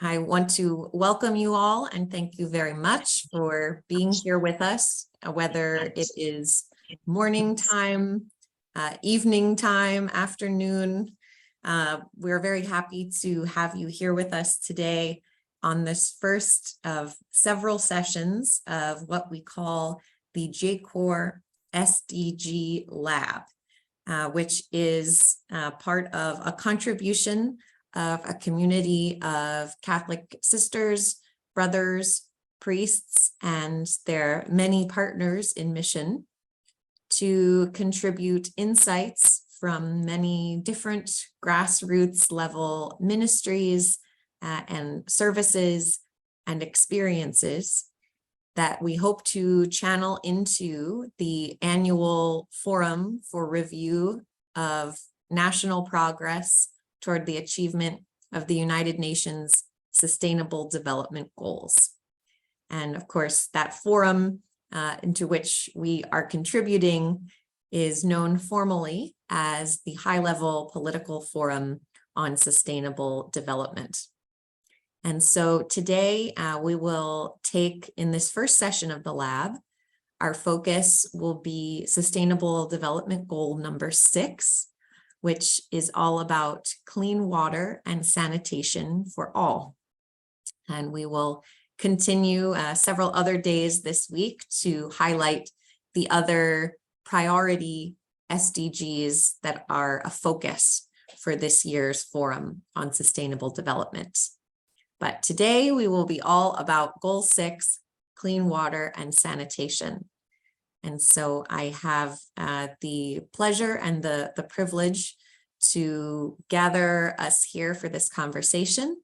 I want to welcome you all and thank you very much for being here with us, whether it is morning time, evening time, afternoon. We're very happy to have you here with us today on this first of several sessions of what we call the JCoR SDG Lab, which is part of a contribution of a community of Catholic sisters, brothers, priests, and their many partners in mission to contribute insights from many different grassroots level ministries and services and experiences that we hope to channel into the annual forum for review of national progress toward the achievement of the United Nations Sustainable Development Goals. And of course, that forum into which we are contributing is known formally as the High-Level Political Forum on Sustainable Development. And so today we will take, in this first session of the lab, our focus will be Sustainable Development Goal number 6, which is all about clean water and sanitation for all. And we will continue several other days this week to highlight the other priority SDGs that are a focus for this year's Forum on Sustainable Development. But today we will be all about Goal 6, clean water and sanitation. And so I have the pleasure and the privilege to gather us here for this conversation.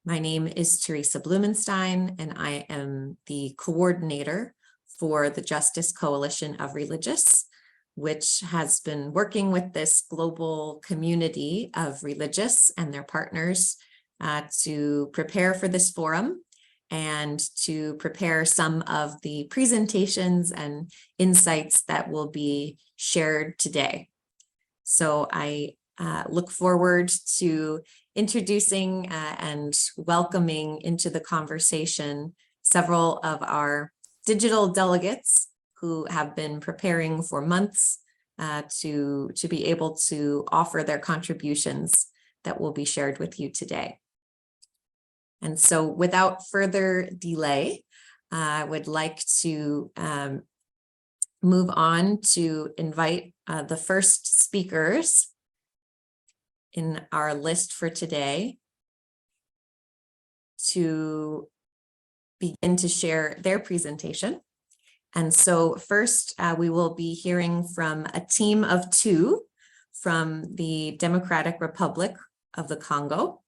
My name is Teresa Blumenstein, and I am the coordinator for the Justice Coalition of Religious, which has been working with this global community of religious and their partners to prepare for this forum and to prepare some of the presentations and insights that will be shared today. So I look forward to introducing and welcoming into the conversation several of our digital delegates who have been preparing for months to be able to offer their contributions that will be shared with you today. And so without further delay, I would like to move on to invite the first speakers in our list for today to begin to share their presentation. And so first, we will be hearing from a team of 2 from the Democratic Republic of the Congo.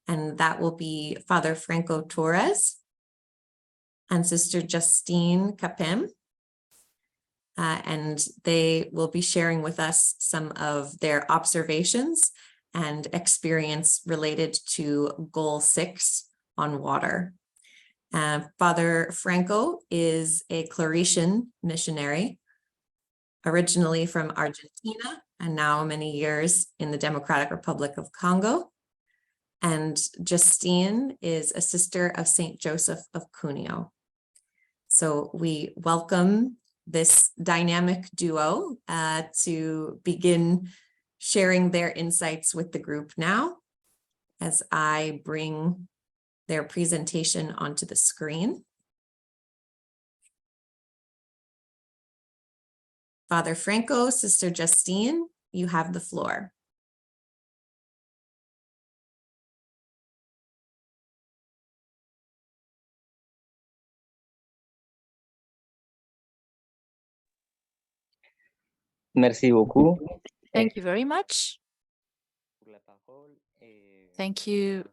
And that will be Father Franco Torres and Sister Justine Capem. And they will be sharing with us some of their observations and experience related to Goal 6 on water. Father Franco is a Claretian missionary, originally from Argentina, and now many years in the Democratic Republic of Congo. And Justine is a sister of St. Joseph of Cuneo. So we welcome this dynamic duo to begin sharing their insights with the group now as I bring their presentation onto the screen. Father Franco, Sister Justine, you have the floor. Merci beaucoup. Thank you very much. Thank you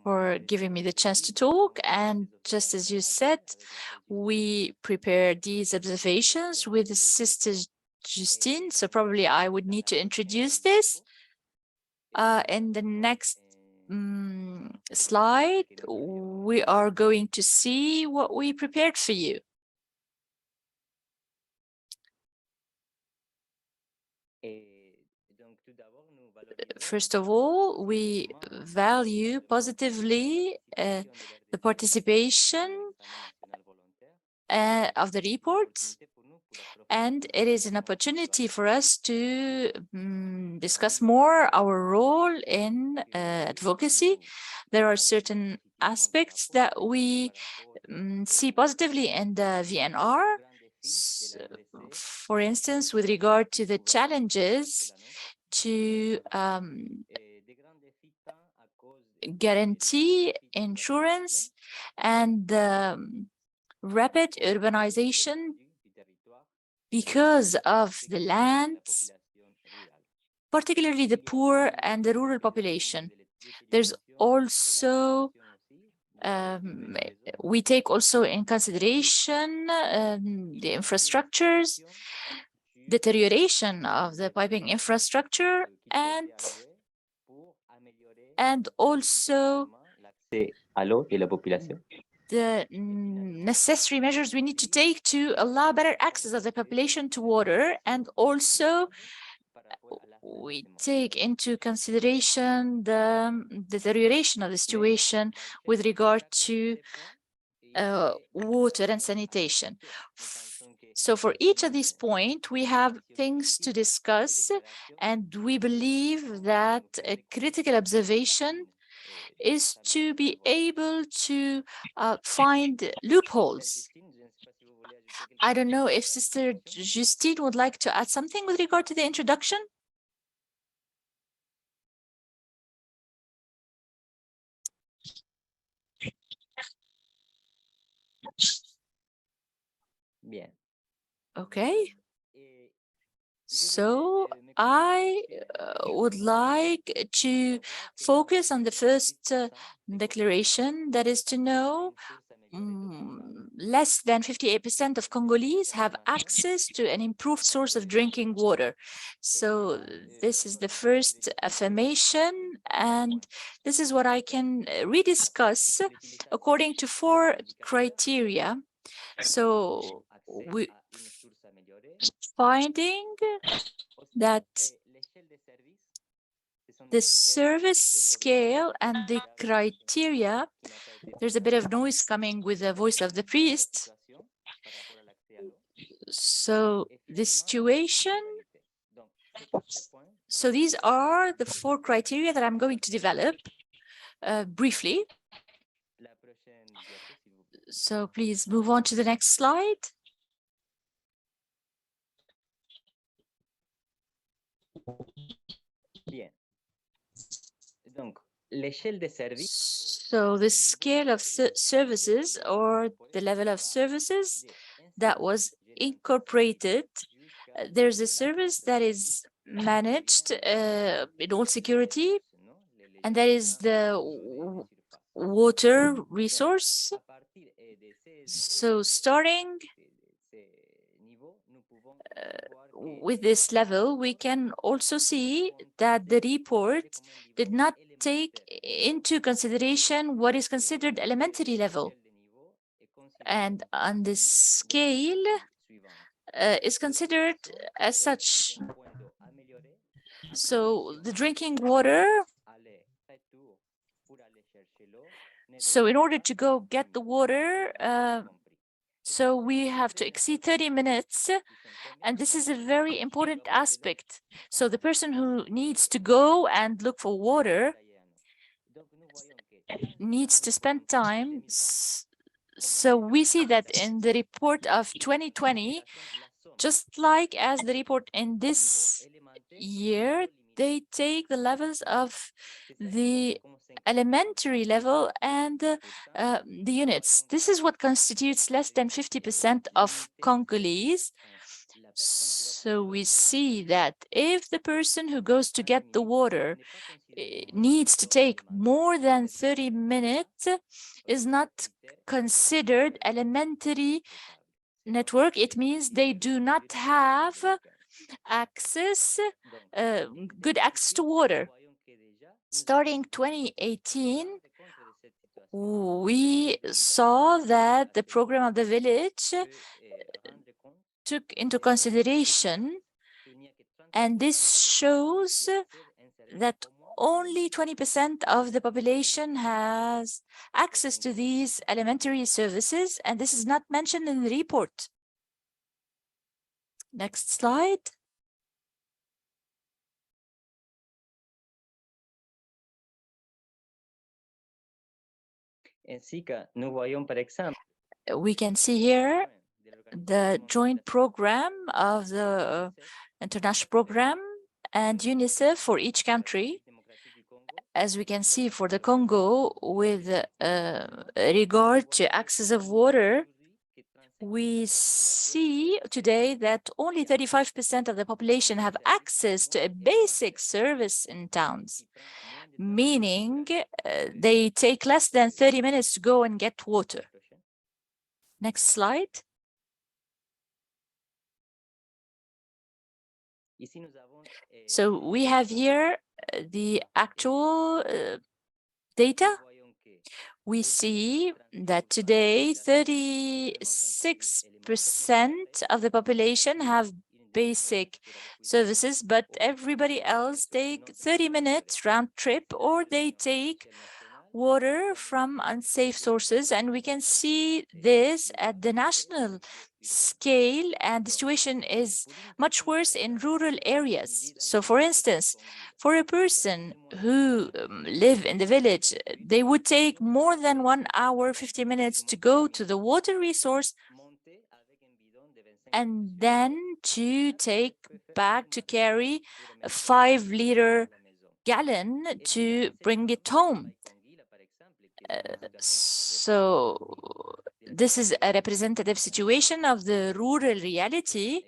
for giving me the chance to talk. And just as you said, we prepared these observations with Sister Justine. So probably I would need to introduce this. In the next slide, we are going to see what we prepared for you. first of all, we value positively the participation of the report, and it is an opportunity for us to discuss more our role in advocacy. There are certain aspects that we see positively in the VNR. For instance, with regard to the challenges to guarantee insurance and rapid urbanization because of the lands, particularly the poor and the rural population. There's also, we take also in consideration the infrastructures, deterioration of the piping infrastructure, and also the necessary measures we need to take to allow better access of the population to water. And also we take into consideration the deterioration of the situation with regard to water and sanitation. So for each of these points, we have things to discuss, and we believe that a critical observation is to be able to find loopholes. I don't know if Sister Justine would like to add something with regard to the introduction. Okay. So I would like to focus on the first declaration, that is to know less than 58% of Congolese have access to an improved source of drinking water. So this is the first affirmation, and this is what I can rediscuss according to 4 criteria. So we finding that the service scale and the criteria, there's a bit of noise coming with the voice of the priest. So the situation, so these are the 4 criteria that I'm going to develop briefly. So please move on to the next slide. So the scale of services, or the level of services that was incorporated, there's a service that is managed in all security, and that is the water resource. So starting with this level, we can also see that the report did not take into consideration what is considered elementary level. And on this scale is considered as such. So the drinking water, so in order to go get the water, so we have to exceed 30 minutes, and this is a very important aspect. So the person who needs to go and look for water needs to spend time. So we see that in the report of 2020, just like as the report in this year, they take the levels of the elementary level and the units. This is what constitutes less than 50% of Congolese. So we see that if the person who goes to get the water needs to take more than 30 minutes, is not considered elementary network. It means they do not have access, good access to water. Starting 2018, we saw that the program of the village took into consideration, and this shows that only 20% of the population has access to these elementary services, and this is not mentioned in the report. Next slide. We can see here the joint program of the international program and UNICEF for each country. As we can see for the Congo, with regard to access of water, we see today that only 35% of the population have access to a basic service in towns, meaning they take less than 30 minutes to go and get water. Next slide. So we have here the actual data. We see that today 36% of the population have basic services, but everybody else take 30 minutes round trip, or they take water from unsafe sources. And we can see this at the national scale, and the situation is much worse in rural areas. So for instance, for a person who live in the village, they would take more than 1 hour, 50 minutes to go to the water resource and then to take back to carry a 5-liter gallon to bring it home. So this is a representative situation of the rural reality,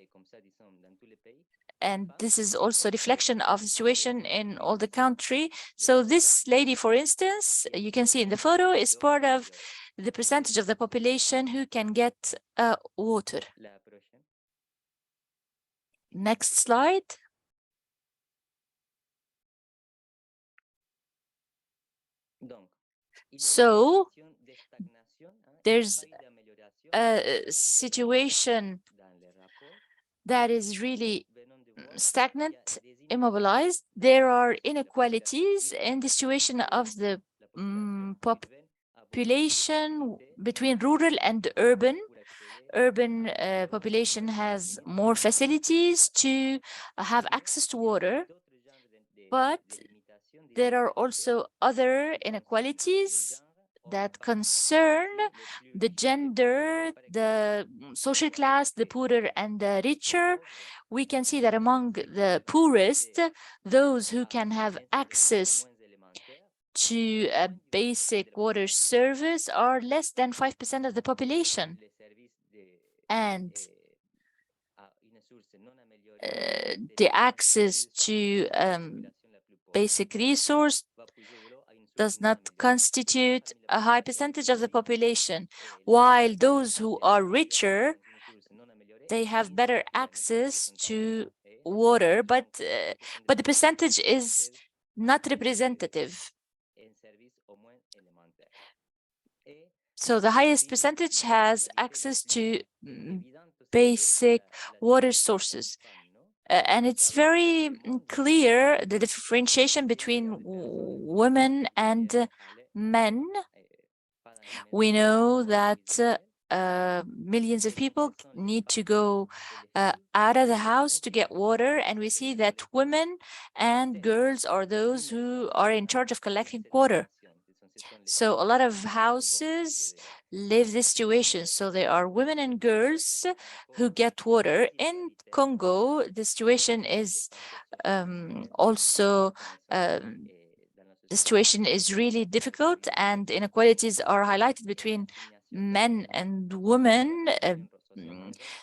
and this is also a reflection of the situation in all the country. So this lady, for instance, you can see in the photo, is part of the percentage of the population who can get water. Next slide. So there's a situation that is really stagnant, immobilized. There are inequalities in the situation of the population between rural and urban. Urban population has more facilities to have access to water, but there are also other inequalities that concern the gender, the social class, the poorer and the richer. We can see that among the poorest, those who can have access to a basic water service are less than 5% of the population. And the access to basic resource does not constitute a high percentage of the population, while those who are richer, they have better access to water, but the percentage is not representative. So the highest percentage has access to basic water sources. And it's very clear the differentiation between women and men. We know that millions of people need to go out of the house to get water, and we see that women and girls are those who are in charge of collecting water. So a lot of houses live this situation. So there are women and girls who get water. In Congo, the situation is also the situation is really difficult, and inequalities are highlighted between men and women.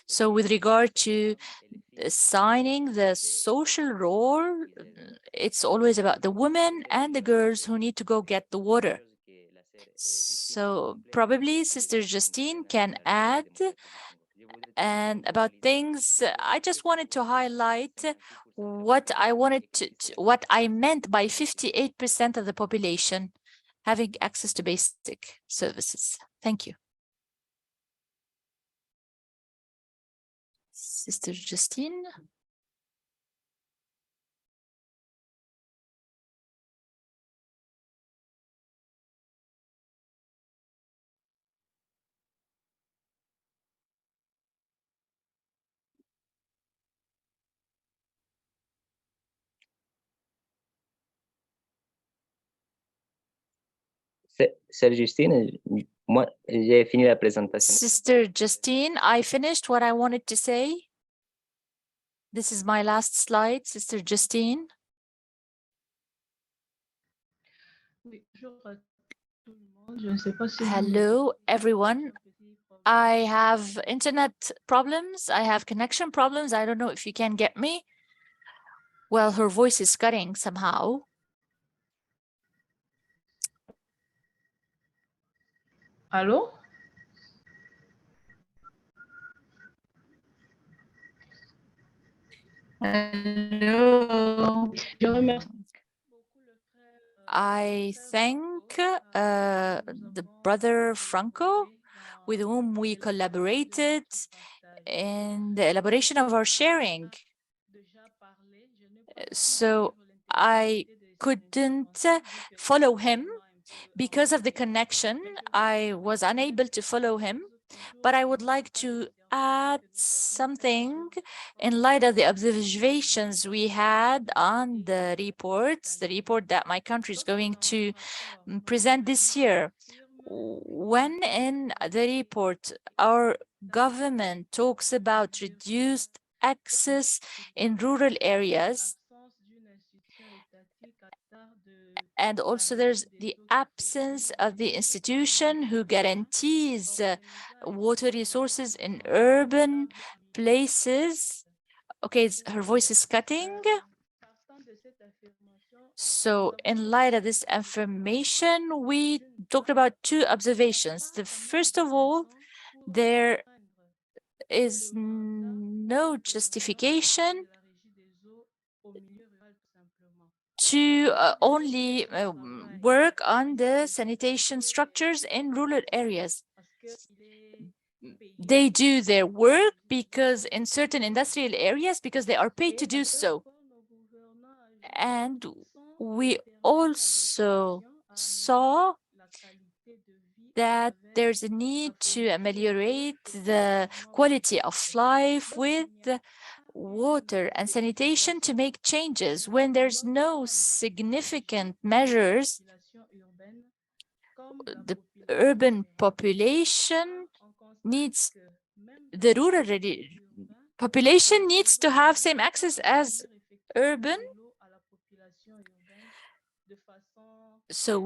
So with regard to assigning the social role, it's always about the women and the girls who need to go get the water. So probably Sister Justine can add. And about things, I just wanted to highlight what I meant by 58% of the population having access to basic services. Thank you. Sister Justine. Sœur Justine, moi, j'ai fini la présentation. Sister Justine, I finished what I wanted to say. This is my last slide, Sister Justine. Hello, everyone. I have internet problems. I have connection problems. I don't know if you can get me. Well, her voice is cutting somehow. Allô? Hello. Je remercie I thank the brother Franco, with whom we collaborated in the elaboration of our sharing. So I couldn't follow him because of the connection. I was unable to follow him, but I would like to add something in light of the observations we had on the reports, the report that my country is going to present this year. When in the report, our government talks about reduced access in rural areas, and also there's the absence of the institution who guarantees water resources in urban places. Okay, her voice is cutting. So in light of this information, we talked about two observations. The first of all, there is no justification to only work on the sanitation structures in rural areas. They do their work because in certain industrial areas, because they are paid to do so. And we also saw that there's a need to ameliorate the quality of life with water and sanitation to make changes. When there's no significant measures, the urban population needs, the rural population needs to have same access as urban. So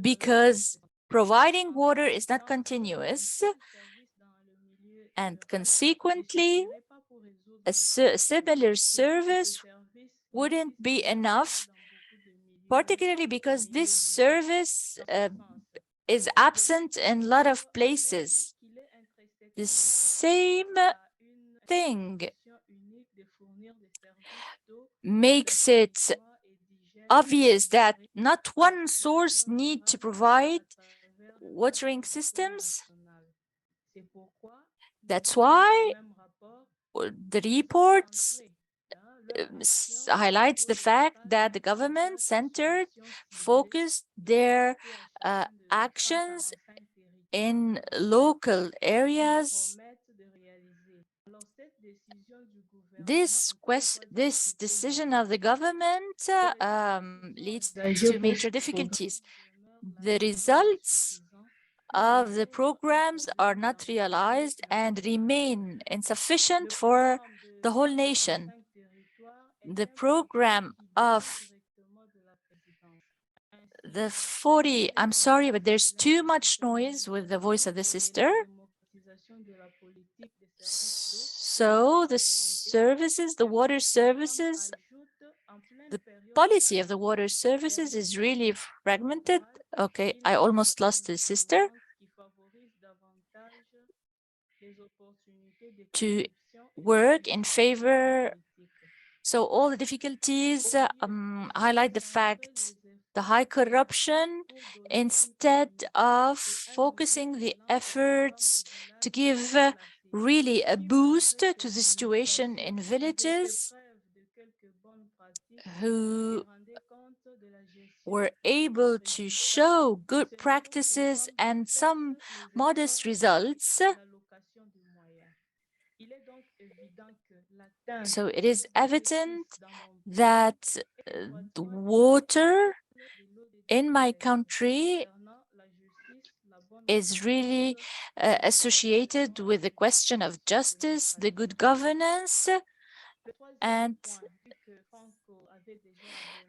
because providing water is not continuous, and consequently, a similar service wouldn't be enough, particularly because this service is absent in a lot of places. The same thing makes it obvious that not one source need to provide watering systems. That's why the reports highlights the fact that the government centered focused their actions in local areas. This decision of the government leads to major difficulties. The results of the programs are not realized and remain insufficient for the whole nation. The program of the 40, I'm sorry, but there's too much noise with the voice of the sister. So the services, the water services, the policy of the water services is really fragmented. Okay, I almost lost the sister. To work in favor. So all the difficulties highlight the fact the high corruption, instead of focusing the efforts to give really a boost to the situation in villages who were able to show good practices and some modest results. So it is evident that the water in my country is really associated with the question of justice, the good governance, and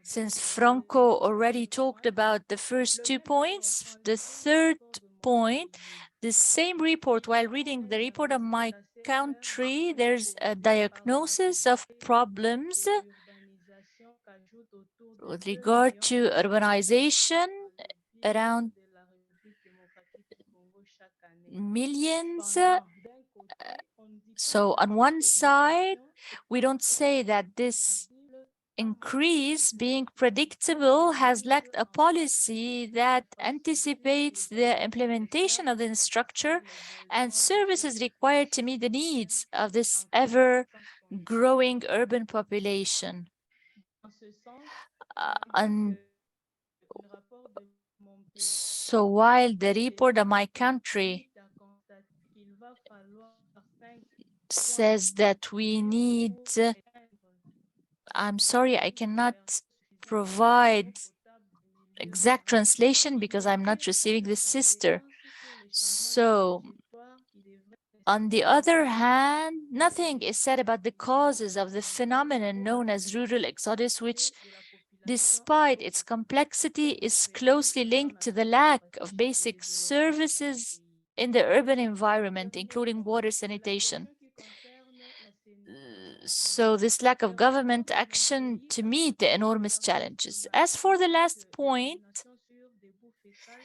since Franco already talked about the first 2 points, the third point, the same report, while reading the report of my country, there's a diagnosis of problems with regard to urbanization around millions. So on one side, we don't say that this increase being predictable has lacked a policy that anticipates the implementation of the structure and services required to meet the needs of this ever-growing urban population. And so while the report of my country says that we need, I'm sorry, I cannot provide exact translation because I'm not receiving the sister. So on the other hand, nothing is said about the causes of the phenomenon known as rural exodus, which, despite its complexity, is closely linked to the lack of basic services in the urban environment, including water sanitation. So this lack of government action to meet the enormous challenges. As for the last point,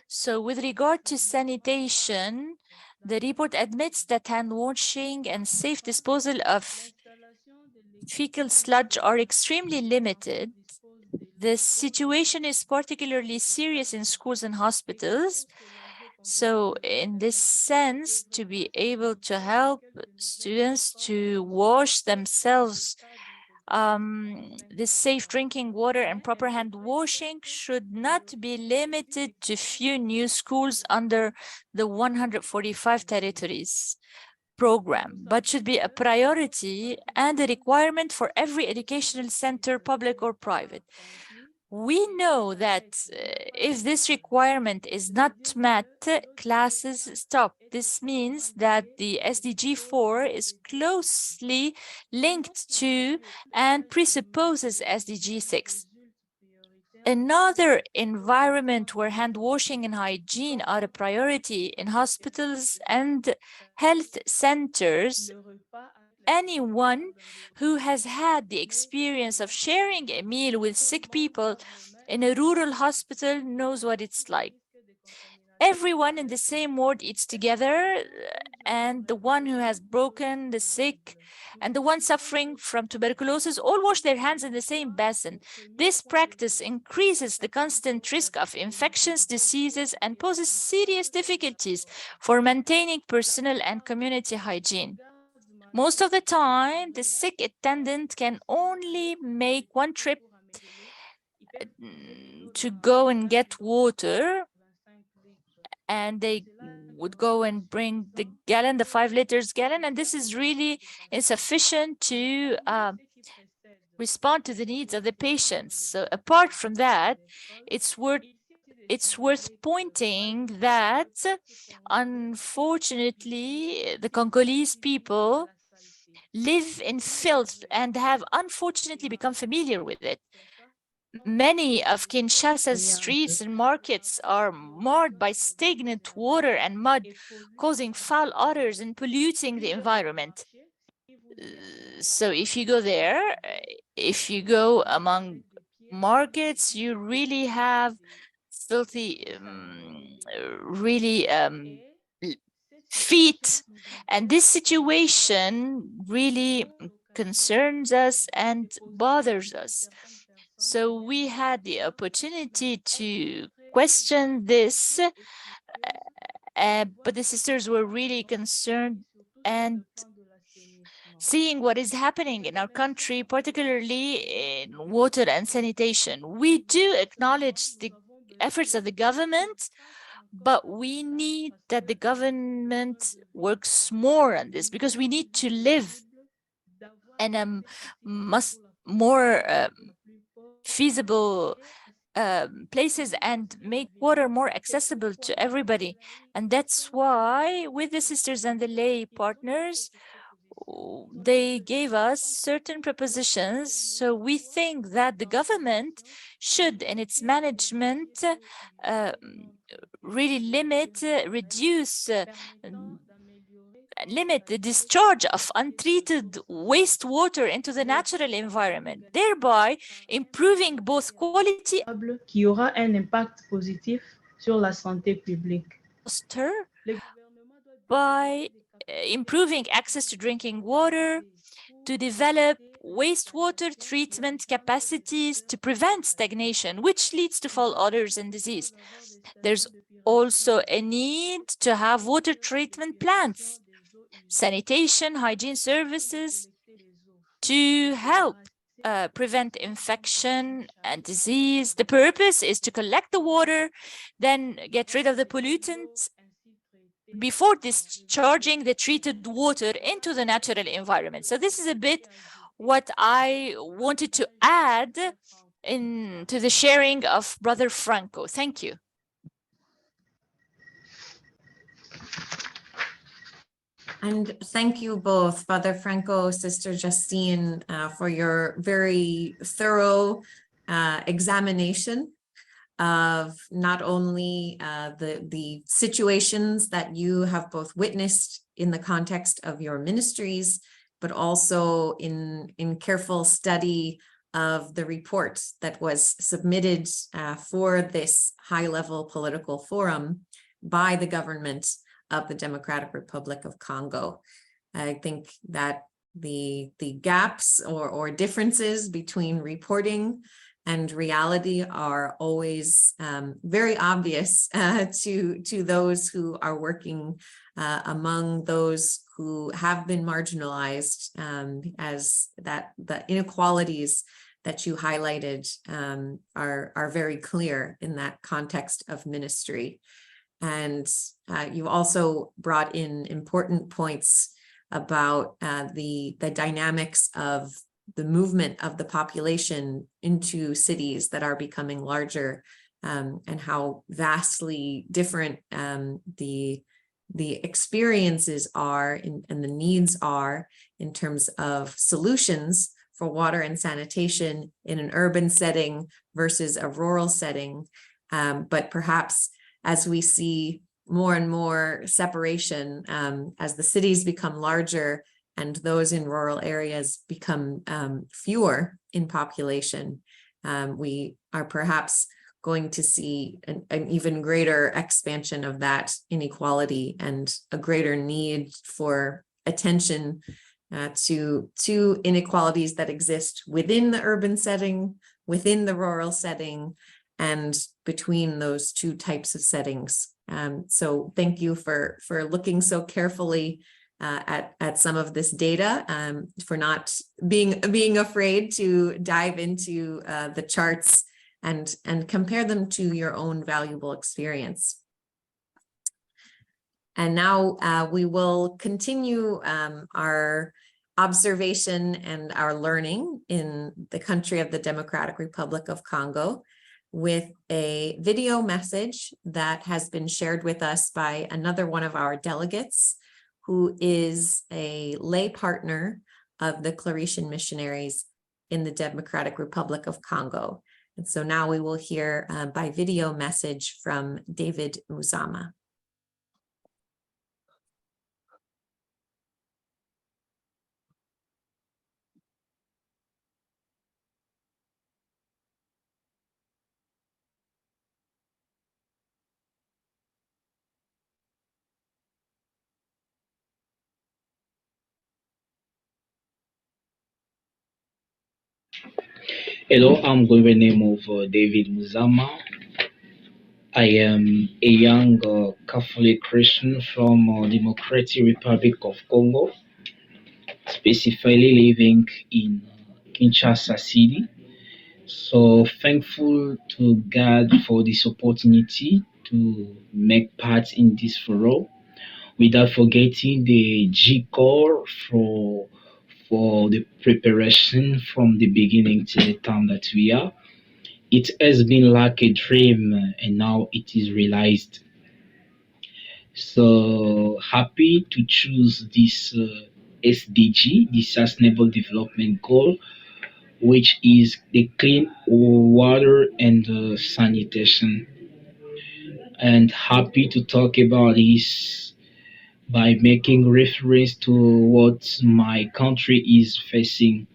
so with regard to sanitation, the report admits that hand washing and safe disposal of fecal sludge are extremely limited. The situation is particularly serious in schools and hospitals. So in this sense, to be able to help students to wash themselves, this safe drinking water and proper hand washing should not be limited to few new schools under the 145 territories program, but should be a priority and a requirement for every educational center, public or private. We know that if this requirement is not met, classes stop. This means that the SDG 4 is closely linked to and presupposes SDG 6. Another environment where hand washing and hygiene are a priority in hospitals and health centers. Anyone who has had the experience of sharing a meal with sick people in a rural hospital knows what it's like. Everyone in the same ward eats together, and the one who has broken, the sick, and the one suffering from tuberculosis all wash their hands in the same basin. This practice increases the constant risk of infectious diseases and poses serious difficulties for maintaining personal and community hygiene. Most of the time, the sick attendant can only make one trip to go and get water, and they would go and bring the gallon, the 5 liters gallon, and this is really insufficient to respond to the needs of the patients. So apart from that, it's worth pointing that, unfortunately, the Congolese people live in filth and have unfortunately become familiar with it. Many of Kinshasa's streets and markets are marred by stagnant water and mud, causing foul odors and polluting the environment. So if you go there, if you go among markets, you really have filthy, feet. And this situation really concerns us and bothers us. So we had the opportunity to question this, but the sisters were really concerned and seeing what is happening in our country, particularly in water and sanitation. We do acknowledge the efforts of the government, but we need that the government works more on this because we need to live in a more feasible places and make water more accessible to everybody. And that's why with the sisters and the lay partners, they gave us certain propositions. So we think that the government should, in its management, really limit the discharge of untreated wastewater into the natural environment, thereby improving both quality qui aura un impact positif sur la santé publique. by improving access to drinking water, to develop wastewater treatment capacities to prevent stagnation, which leads to foul odors and disease. There's also a need to have water treatment plants, sanitation, hygiene services to help prevent infection and disease. The purpose is to collect the water, then get rid of the pollutants before discharging the treated water into the natural environment. So this is a bit what I wanted to add into the sharing of Brother Franco. Thank you. And thank you both, Father Franco, Sister Justine, for your very thorough examination of not only the situations that you have both witnessed in the context of your ministries, but also in careful study of the report that was submitted for this high-level political forum by the government of the Democratic Republic of Congo. I think that the gaps or differences between reporting and reality are always very obvious to those who are working among those who have been marginalized, as that the inequalities that you highlighted are very clear in that context of ministry. And you also brought in important points about the dynamics of the movement of the population into cities that are becoming larger, and how vastly different the experiences are and the needs are in terms of solutions for water and sanitation in an urban setting versus a rural setting. But perhaps as we see more and more separation, as the cities become larger and those in rural areas become fewer in population, we are perhaps going to see an even greater expansion of that inequality and a greater need for attention to inequalities that exist within the urban setting, within the rural setting, and between those two types of settings. So thank you for looking so carefully at some of this data, for not being afraid to dive into the charts and compare them to your own valuable experience. And now we will continue our observation and our learning in the country of the Democratic Republic of Congo with a video message that has been shared with us by another one of our delegates, who is a lay partner of the Claretian missionaries in the Democratic Republic of Congo. And so now we will hear by video message from David Muzama. Hello, I'm going by the name of David Muzama. I am a young Catholic Christian from Democratic Republic of Congo, specifically living in Kinshasa City. So thankful to God for this opportunity to make part in this forum, without forgetting the JCoR for the preparation from the beginning to the time that we are. It has been like a dream and now it is realized. So happy to choose this SDG, the Sustainable Development Goal, which is the clean water and sanitation. And happy to talk about this by making reference to what my country is facing.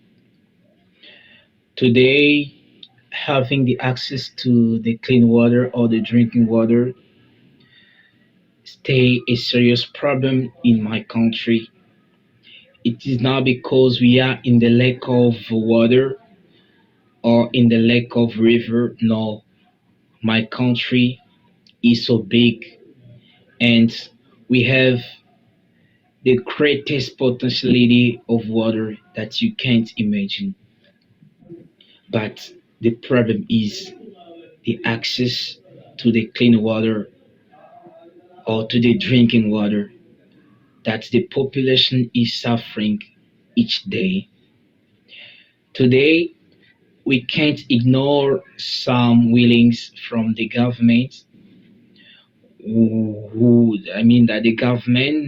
Today, having the access to the clean water or the drinking water stay a serious problem in my country. It is not because we are in the lack of water or in the lack of river. No, my country is so big and we have the greatest potentiality of water that you can't imagine. But the problem is the access to the clean water or to the drinking water that the population is suffering each day. Today, we can't ignore some willings from the government I mean, that the government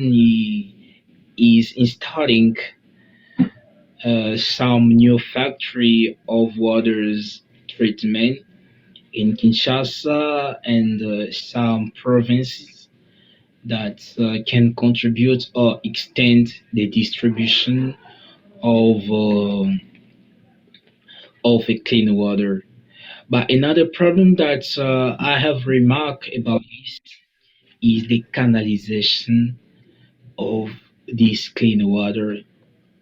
is installing some new factory of waters treatment in Kinshasa and some provinces that can contribute or extend the distribution of a clean water. But another problem that I have remarked about this is the canalization of this clean water.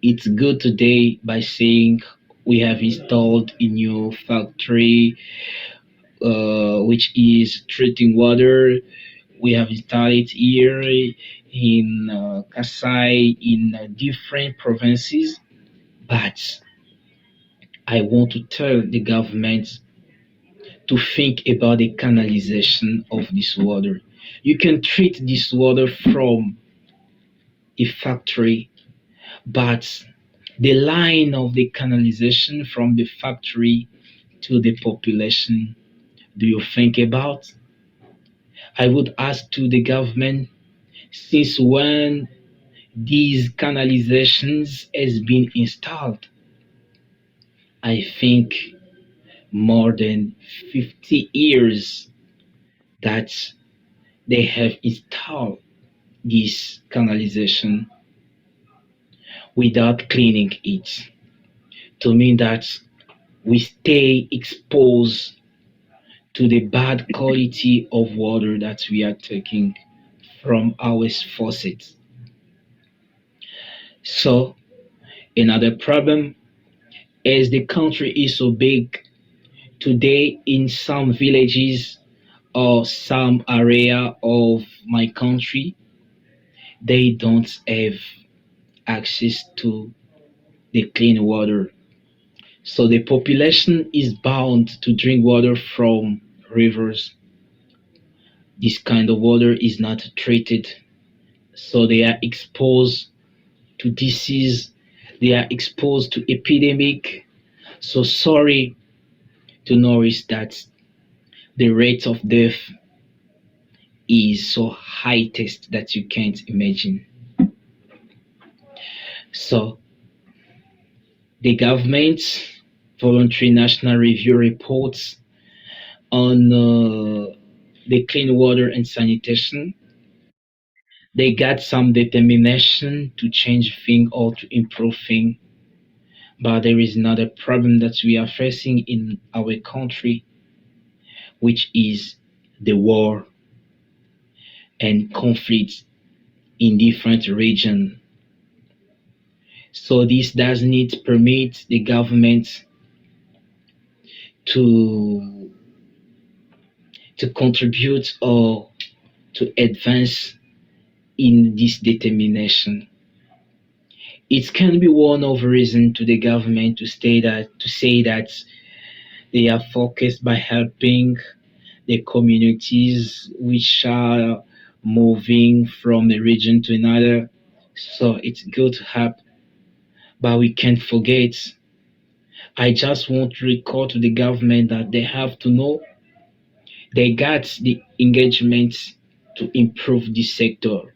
It's good today by saying we have installed a new factory which is treating water. We have installed it here in Kasai in different provinces. But I want to tell the government to think about the canalization of this water. You can treat this water from a factory, but the line of the canalization from the factory to the population, do you think about? I would ask to the government, since when these canalizations has been installed? I think more than 50 years that they have installed this canalization without cleaning it. To mean that we stay exposed to the bad quality of water that we are taking from our faucets. So another problem is the country is so big today in some villages or some area of my country they don't have access to the clean water. So the population is bound to drink water from rivers. This kind of water is not treated, so they are exposed to disease, they are exposed to epidemic. So sorry to notice that the rate of death is so highest that you can't imagine. So the government's voluntary national review reports on the clean water and sanitation, they got some determination to change things or to improve things. But there is another problem that we are facing in our country, which is the war and conflicts in different regions. So this does not permit the government to contribute or to advance in this determination. It can be one of the reasons to the government to say that they are focused by helping the communities which are moving from a region to another. So it's good to help, but we can't forget I just want to recall to the government that they have to know they got the engagement to improve this sector,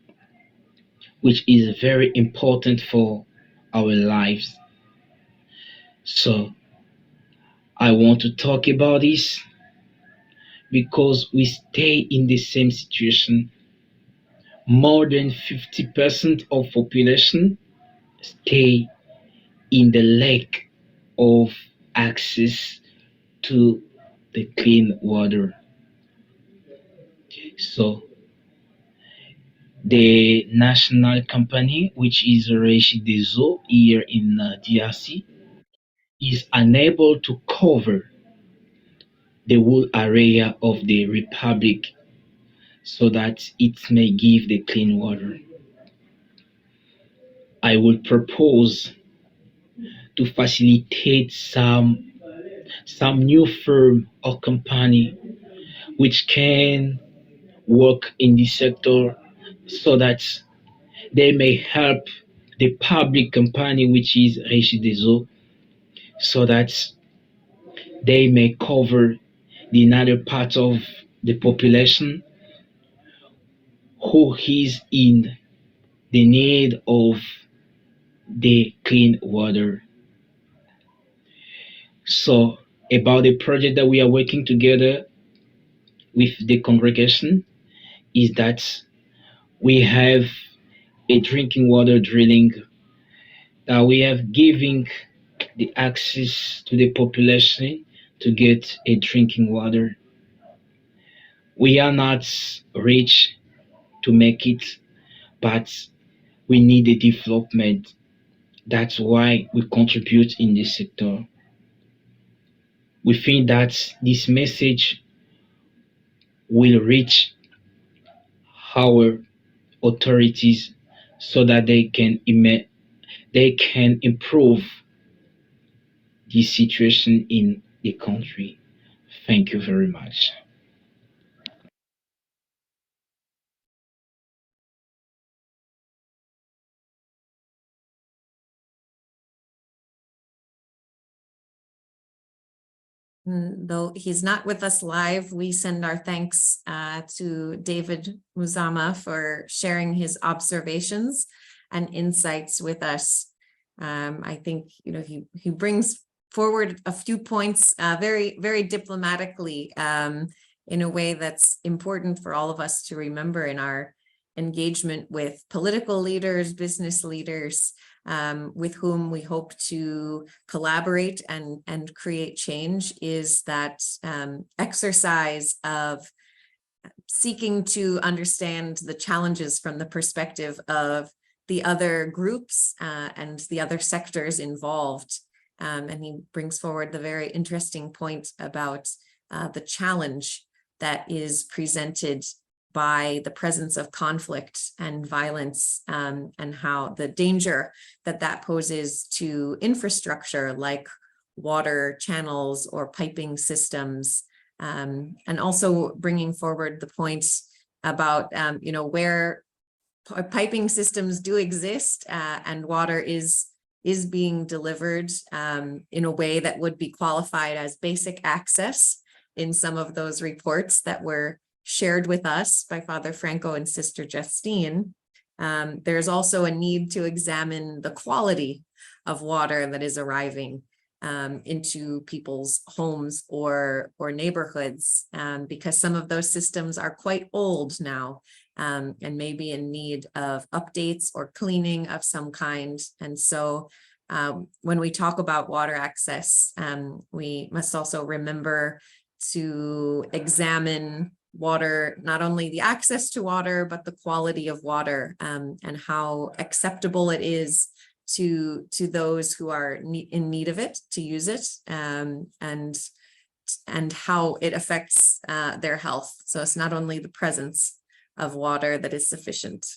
which is very important for our lives. So I want to talk about this because we stay in the same situation. More than 50% of population stay in the lack of access to the clean water. So the national company, which is Regideso here in DRC, is unable to cover the whole area of the republic so that it may give the clean water. I would propose to facilitate some new firm or company which can work in this sector so that they may help the public company which is Regideso so that they may cover the another part of the population who is in the need of the clean water. So about the project that we are working together with the congregation is that we have a drinking water drilling that we have giving the access to the population to get a drinking water. We are not rich to make it, but we need a development. That's why we contribute in this sector. We think that this message will reach our authorities so that they can improve the situation in the country. Thank you very much. Though he's not with us live, we send our thanks to David Muzama for sharing his observations and insights with us. I think he brings forward a few points very, very diplomatically in a way that's important for all of us to remember in our engagement with political leaders, business leaders, with whom we hope to collaborate and create change, is that exercise of seeking to understand the challenges from the perspective of the other groups and the other sectors involved. And he brings forward the very interesting point about the challenge that is presented by the presence of conflict and violence, and how the danger that poses to infrastructure like water channels or piping systems, and also bringing forward the points about where piping systems do exist and water is being delivered in a way that would be qualified as basic access in some of those reports that were shared with us by Father Franco and Sister Justine. There's also a need to examine the quality of water that is arriving into people's homes or neighborhoods, because some of those systems are quite old now and may be in need of updates or cleaning of some kind. And so when we talk about water access, we must also remember to examine water, not only the access to water, but the quality of water, and how acceptable it is to those who are in need of it to use it, and how it affects their health. So it's not only the presence of water that is sufficient.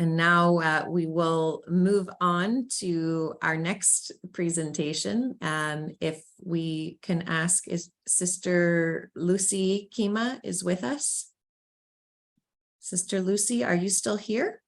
And now we will move on to our next presentation. If we can ask, is Sister Lucy Kima is with us? Sister Lucy, are you still here?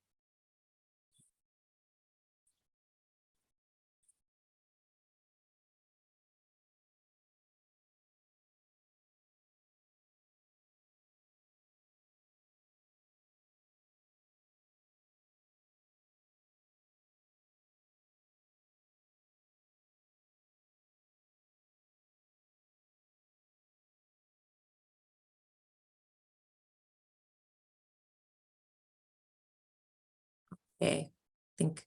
Okay, I think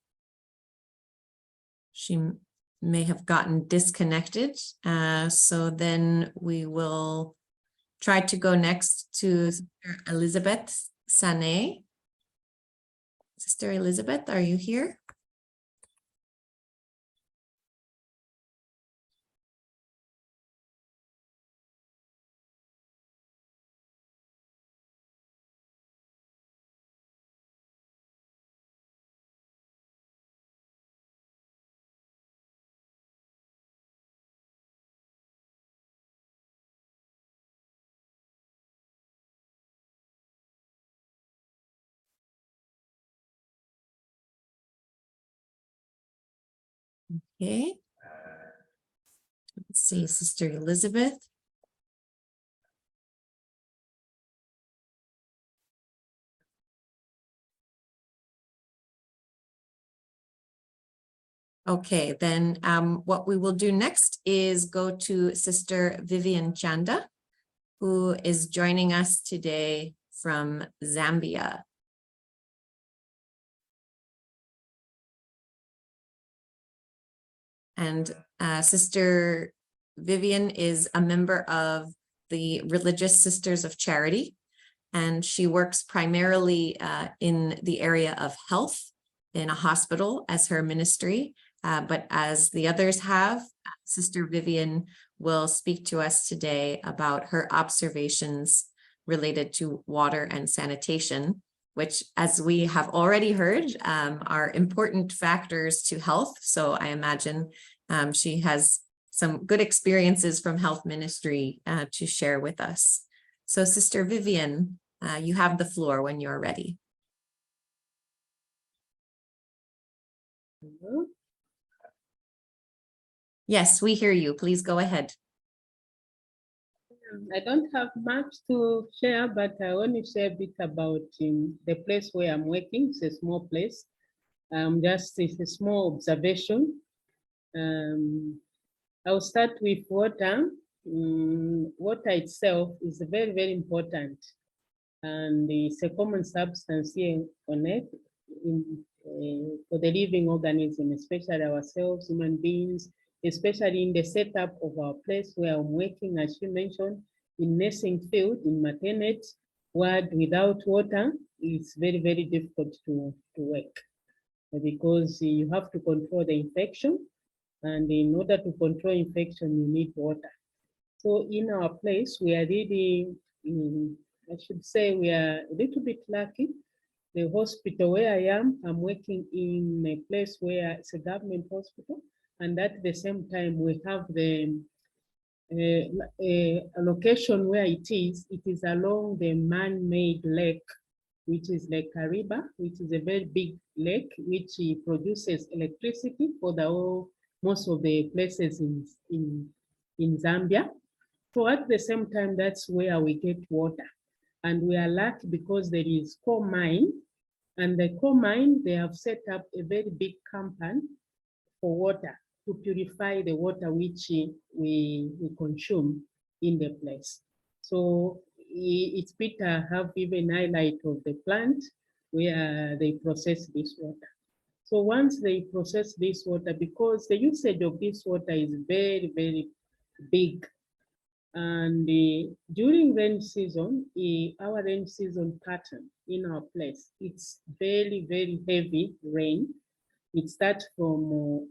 she may have gotten disconnected. So then we will try to go next to Sister Elizabeth Sané. Sister Elizabeth, are you here? Okay. Let's see, Sister Elizabeth. Okay, then what we will do next is go to Sister Vivian Chanda, who is joining us today from Zambia. And Sister Vivian is a member of the Religious Sisters of Charity, and she works primarily in the area of health in a hospital as her ministry. But as the others have, Sister Vivian will speak to us today about her observations related to water and sanitation, which, as we have already heard, are important factors to health. So I imagine she has some good experiences from health ministry to share with us. So Sister Vivian, you have the floor when you're ready. Yes, we hear you. Please go ahead. I don't have much to share, but I want to share a bit about the place where I'm working. It's a small place. It's a small observation. I'll start with water. Water itself is very, very important. And it's a common substance here on earth for the living organism, especially ourselves, human beings, especially in the setup of our place where I'm working, as you mentioned, in nursing field, in maternity, where without water, it's very, very difficult to work because you have to control the infection. And in order to control infection, you need water. So in our place, we are really, I should say we are a little bit lucky. The hospital where I am, I'm working in a place where it's a government hospital. And at the same time, we have the a location where it is along the man-made lake, which is Lake Kariba, which is a very big lake, which produces electricity for most of the places in Zambia. So at the same time, that's where we get water. And we are lucky because there is coal mine, and the coal mine, they have set up a very big company for water to purify the water which we consume in the place. So it's better have even highlight of the plant where they process this water. So once they process this water, because the usage of this water is very, very big. And during rain season, our rain season pattern in our place, it's very, very heavy rain. It starts from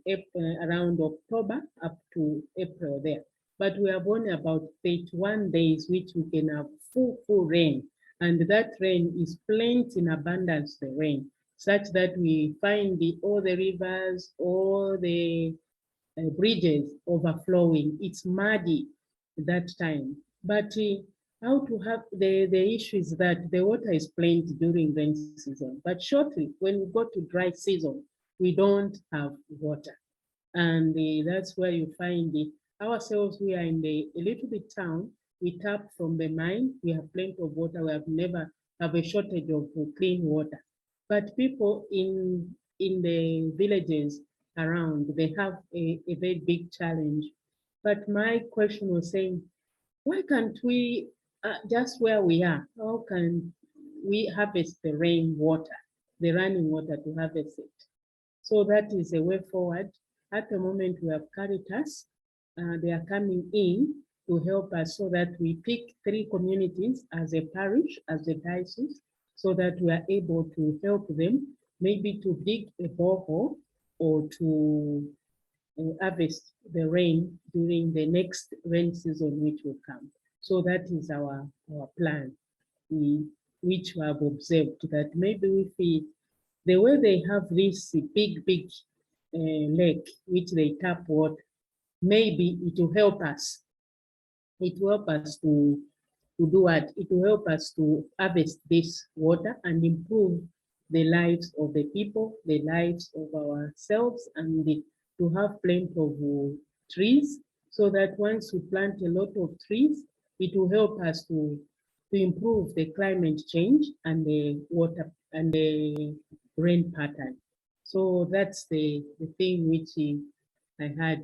around October up to April there. But we have only about 31 days which we can have full rain. And that rain is plenty in abundance, the rain, such that we find all the rivers, all the bridges overflowing. It's muddy that time. But how to have the issue is that the water is plenty during rain season. But shortly, when we go to dry season, we don't have water. And that's where you find ourselves. We are in a little bit town. We tap from the mine. We have plenty of water. We have never have a shortage of clean water. But people in the villages around, they have a very big challenge. But my question was saying, why can't we, just where we are, how can we harvest the rainwater? the running water to harvest it. So that is a way forward. At the moment, we have Caritas. They are coming in to help us so that we pick 3 communities as a parish, as a diocese, so that we are able to help them maybe to dig a borehole or to harvest the rain during the next rain season which will come. So that is our plan, which we have observed that maybe if the way they have this big lake which they tap water, maybe it will help us. It will help us to do what? It will help us to harvest this water and improve the lives of the people, the lives of ourselves, and to have plenty of trees, so that once we plant a lot of trees, it will help us to improve the climate change and the water and the rain pattern. So that's the thing which I had.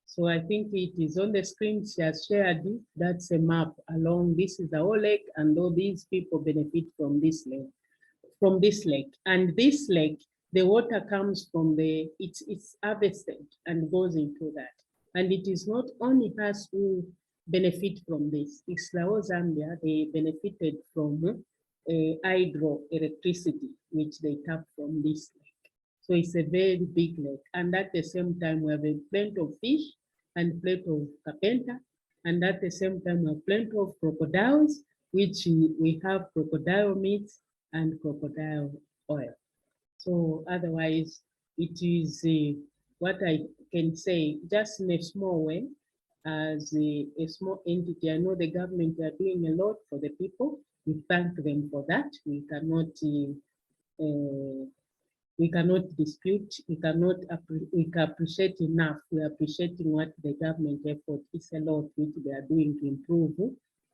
So I think it is on the screen. She has shared it. That's a map along. This is the whole lake, and all these people benefit from this lake. And this lake, the water comes from it's harvested and goes into that. And it is not only us who benefit from this. Islao Zambia, they benefited from hydroelectricity, which they tap from this lake. So it's a very big lake. And at the same time, we have a plenty of fish and plenty of carpenter. And at the same time, we have plenty of crocodiles, which we have crocodile meat and crocodile oil. So otherwise, it is what I can say, just in a small way, as a small entity. I know the government are doing a lot for the people. We thank them for that. We cannot dispute. We appreciate enough. We are appreciating what the government effort is a lot, which they are doing to improve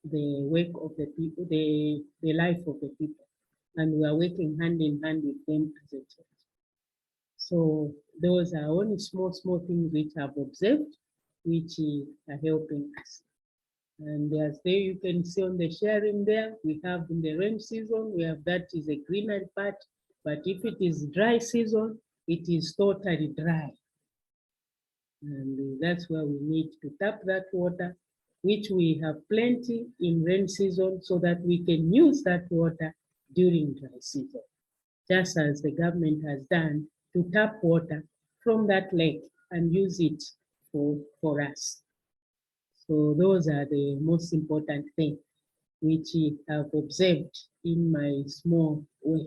the work of the people, the life of the people. And we are working hand in hand with them as a church. So those are only small things which I've observed, which are helping us. And as there you can see on the sharing there, we have in the rain season, we have that is a greenery part, but if it is dry season, it is totally dry. And that's where we need to tap that water, which we have plenty in rain season, so that we can use that water during dry season, just as the government has done to tap water from that lake and use it for us. So those are the most important things which I have observed in my small way.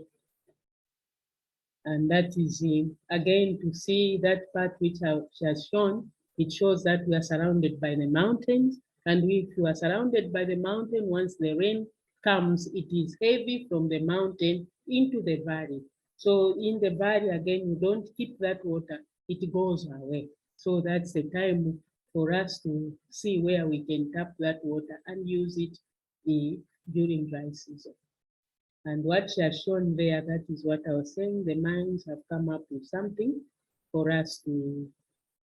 And that is, again, to see that part which she has shown, it shows that we are surrounded by the mountains. And if you are surrounded by the mountain, once the rain comes, it is heavy from the mountain into the valley. So in the valley, again, you don't keep that water, it goes away. So that's the time for us to see where we can tap that water and use it during dry season. And what she has shown there, that is what I was saying, the mines have come up with something for us to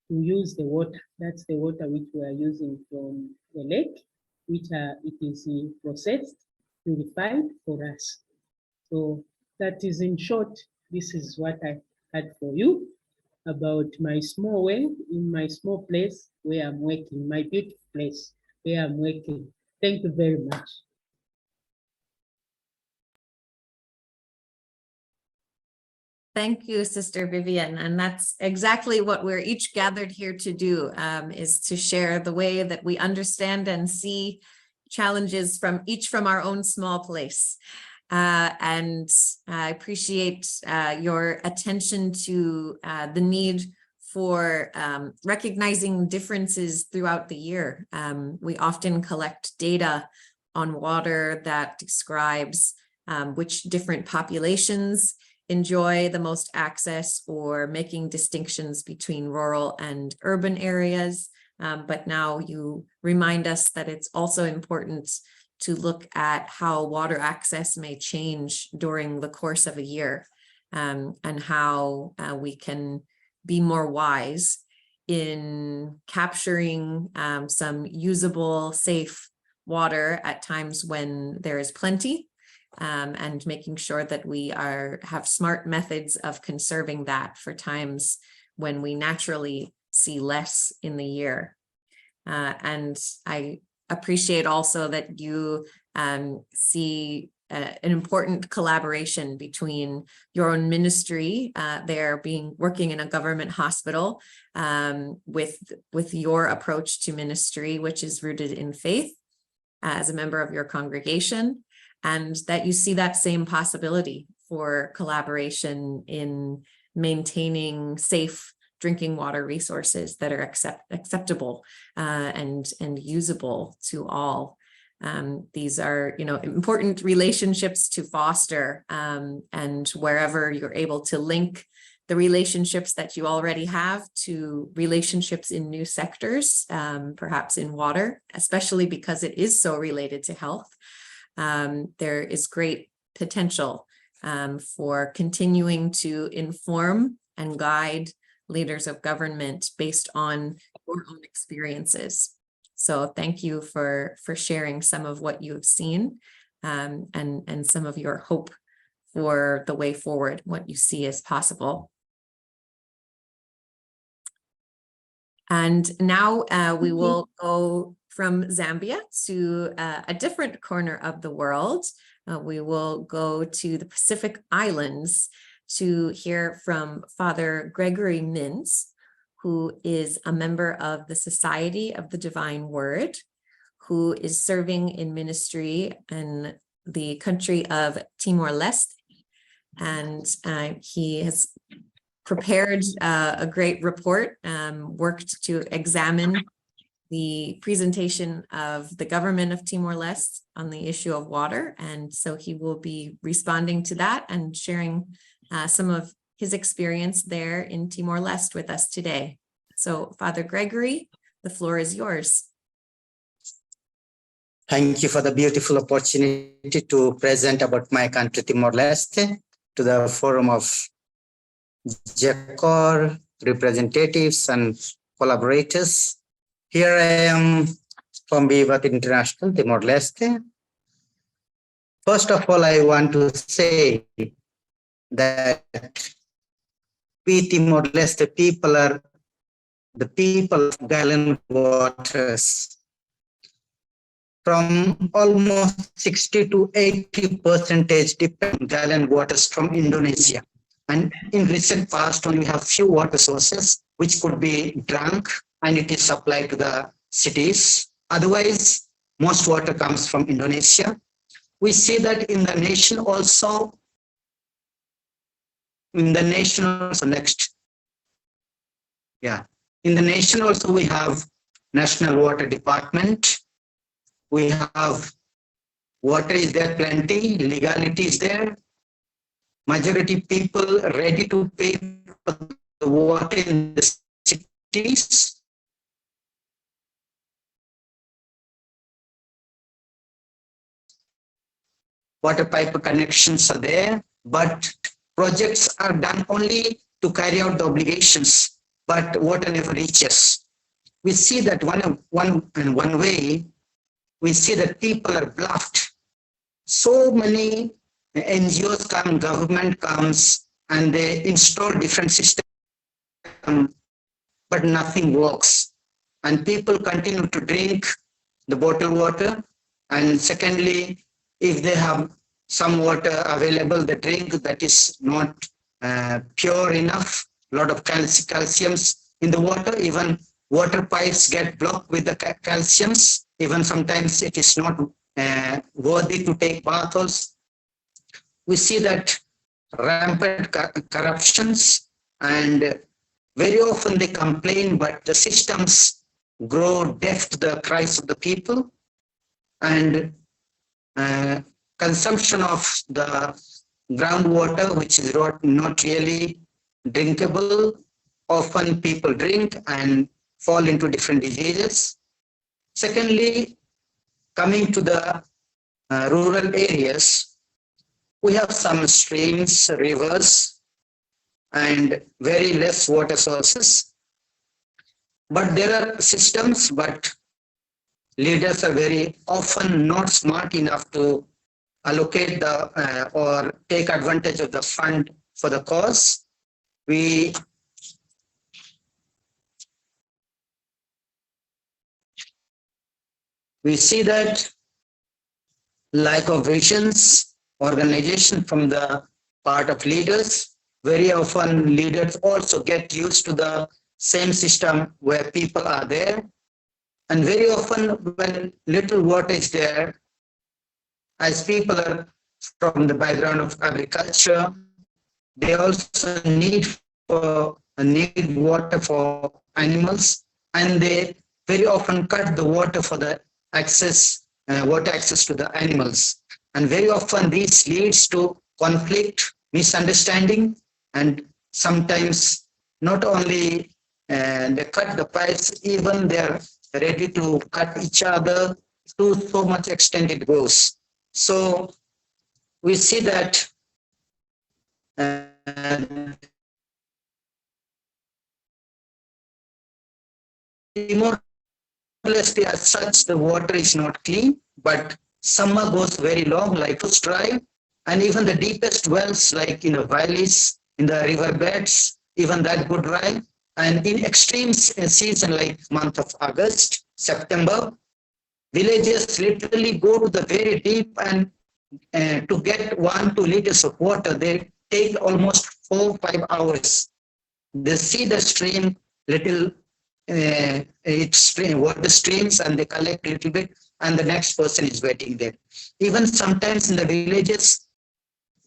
use the water. That's the water which we are using from the lake, which it is processed, purified for us. So that is, in short, this is what I had for you about my small way, in my small place where I'm working, my beautiful place where I'm working. Thank you very much. Thank you, Sister Vivian. And that's exactly what we're each gathered here to do, is to share the way that we understand and see challenges from our own small place. And I appreciate your attention to the need for recognizing differences throughout the year. We often collect data on water that describes which different populations enjoy the most access, or making distinctions between rural and urban areas. But now you remind us that it's also important to look at how water access may change during the course of a year, and how we can be more wise in capturing some usable, safe water at times when there is plenty, and making sure that we have smart methods of conserving that for times when we naturally see less in the year. And I appreciate also that you see an important collaboration between your own ministry, working in a government hospital, with your approach to ministry, which is rooted in faith as a member of your congregation, and that you see that same possibility for collaboration in maintaining safe drinking water resources that are acceptable and usable to all. These are, important relationships to foster, and wherever you're able to link the relationships that you already have to relationships in new sectors, perhaps in water, especially because it is so related to health, there is great potential for continuing to inform and guide leaders of government based on your own experiences. So thank you for sharing some of what you've seen, and some of your hope for the way forward, what you see as possible. And now we will go from Zambia to a different corner of the world. We will go to the Pacific Islands to hear from Father Gregory Mintz, who is a member of the Society of the Divine Word, who is serving in ministry in the country of Timor-Leste. And he has prepared a great report, worked to examine the presentation of the government of Timor-Leste on the issue of water. And so he will be responding to that and sharing some of his experience there in Timor-Leste with us today. So Father Gregory, the floor is yours. Thank you for the beautiful opportunity to present about my country, Timor-Leste, to the forum of JCoR representatives and collaborators. Here I am from Vivat International, Timor-Leste. First of all, I want to say that we Timor-Leste people are the people of gallon waters. From almost 60 to 80% depend on gallon waters from Indonesia. And in recent past, only we have few water sources which could be drunk and it is supplied to the cities. Otherwise, most water comes from Indonesia. We see that in the nation also. In the nation also we have National Water Department. We have water is there plenty, legality is there. Majority people ready to pay for the water in the cities. Water pipe connections are there, but projects are done only to carry out the obligations, but water never reaches. We see that one way, we see that people are bluffed. So many NGOs come, government comes, and they install different systems, but nothing works. And people continue to drink the bottled water. And secondly, if they have some water available, the drink that is not pure enough, a lot of calciums in the water, even water pipes get blocked with the calciums. Even sometimes it is not worthy to take bath also. We see that rampant corruptions, and very often they complain, but the systems grow deaf to the cries of the people, and consumption of the groundwater, which is not really drinkable. Often people drink and fall into different diseases. Secondly, coming to the rural areas, we have some streams, rivers, and very less water sources. But there are systems, but leaders are very often not smart enough to allocate the or take advantage of the fund for the cause. We see that lack of visions, organization from the part of leaders. Very often leaders also get used to the same system where people are there. And very often when little water is there, as people are from the background of agriculture, they also need water for animals, and they very often cut the water for the water access to the animals. And very often this leads to conflict, misunderstanding, and sometimes not only they cut the pipes, even they're ready to cut each other. To so much extent it goes. So we see that immortality as such, the water is not clean, but summer goes very long, like it's dry, and even the deepest wells, like in the valleys, in the riverbeds, even that go dry. And in extreme season, like month of August, September, villages literally go to the very deep, and to get 1-2 liters of water, they take almost 4-5 hours. They see the stream, little water streams, and they collect a little bit, and the next person is waiting there. Even sometimes in the villages,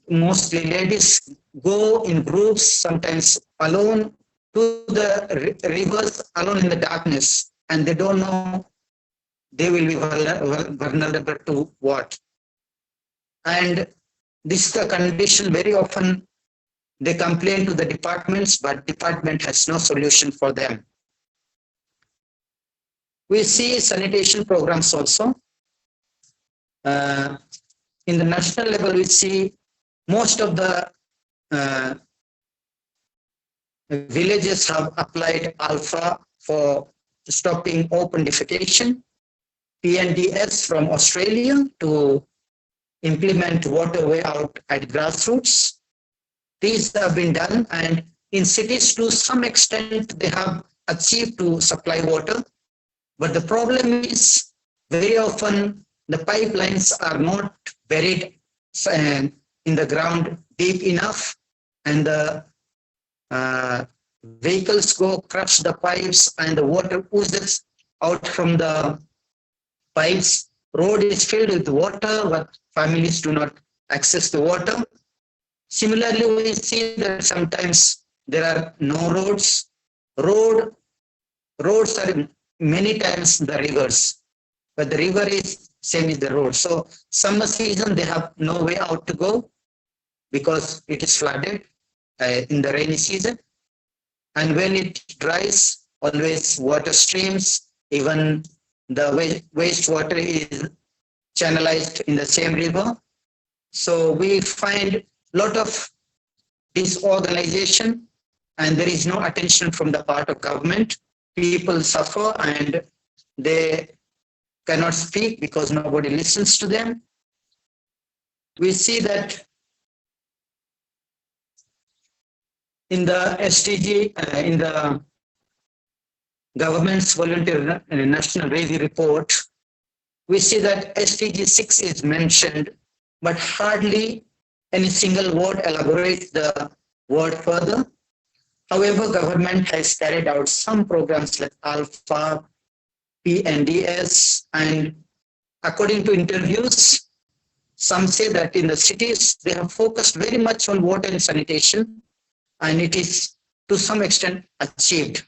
mostly ladies go in groups, sometimes alone, to the rivers alone in the darkness, and they don't know they will be vulnerable to what. And this is the condition. Very often they complain to the departments, but department has no solution for them. We see sanitation programs also. In the national level, we see most of the villages have applied alpha for stopping open defecation, PNDS from Australia to implement water way out at grassroots. These have been done, and in cities to some extent they have achieved to supply water. But the problem is very often the pipelines are not buried in the ground deep enough, and the vehicles go crush the pipes, and the water oozes out from the pipes. Road is filled with water, but families do not access the water. Similarly, we see that sometimes there are no roads. Roads are many times the rivers, but the river is same as the road. So summer season, they have no way out to go because it is flooded in the rainy season. And when it dries, always water streams, even the wastewater is channelized in the same river. So we find a lot of disorganization, and there is no attention from the part of government. People suffer and they cannot speak because nobody listens to them. We see that in the SDG, in the government's voluntary national review report, we see that SDG 6 is mentioned, but hardly any single word elaborates the word further. However, government has carried out some programs like Alpha, PNDS, and according to interviews, some say that in the cities, they have focused very much on water and sanitation, and it is to some extent achieved.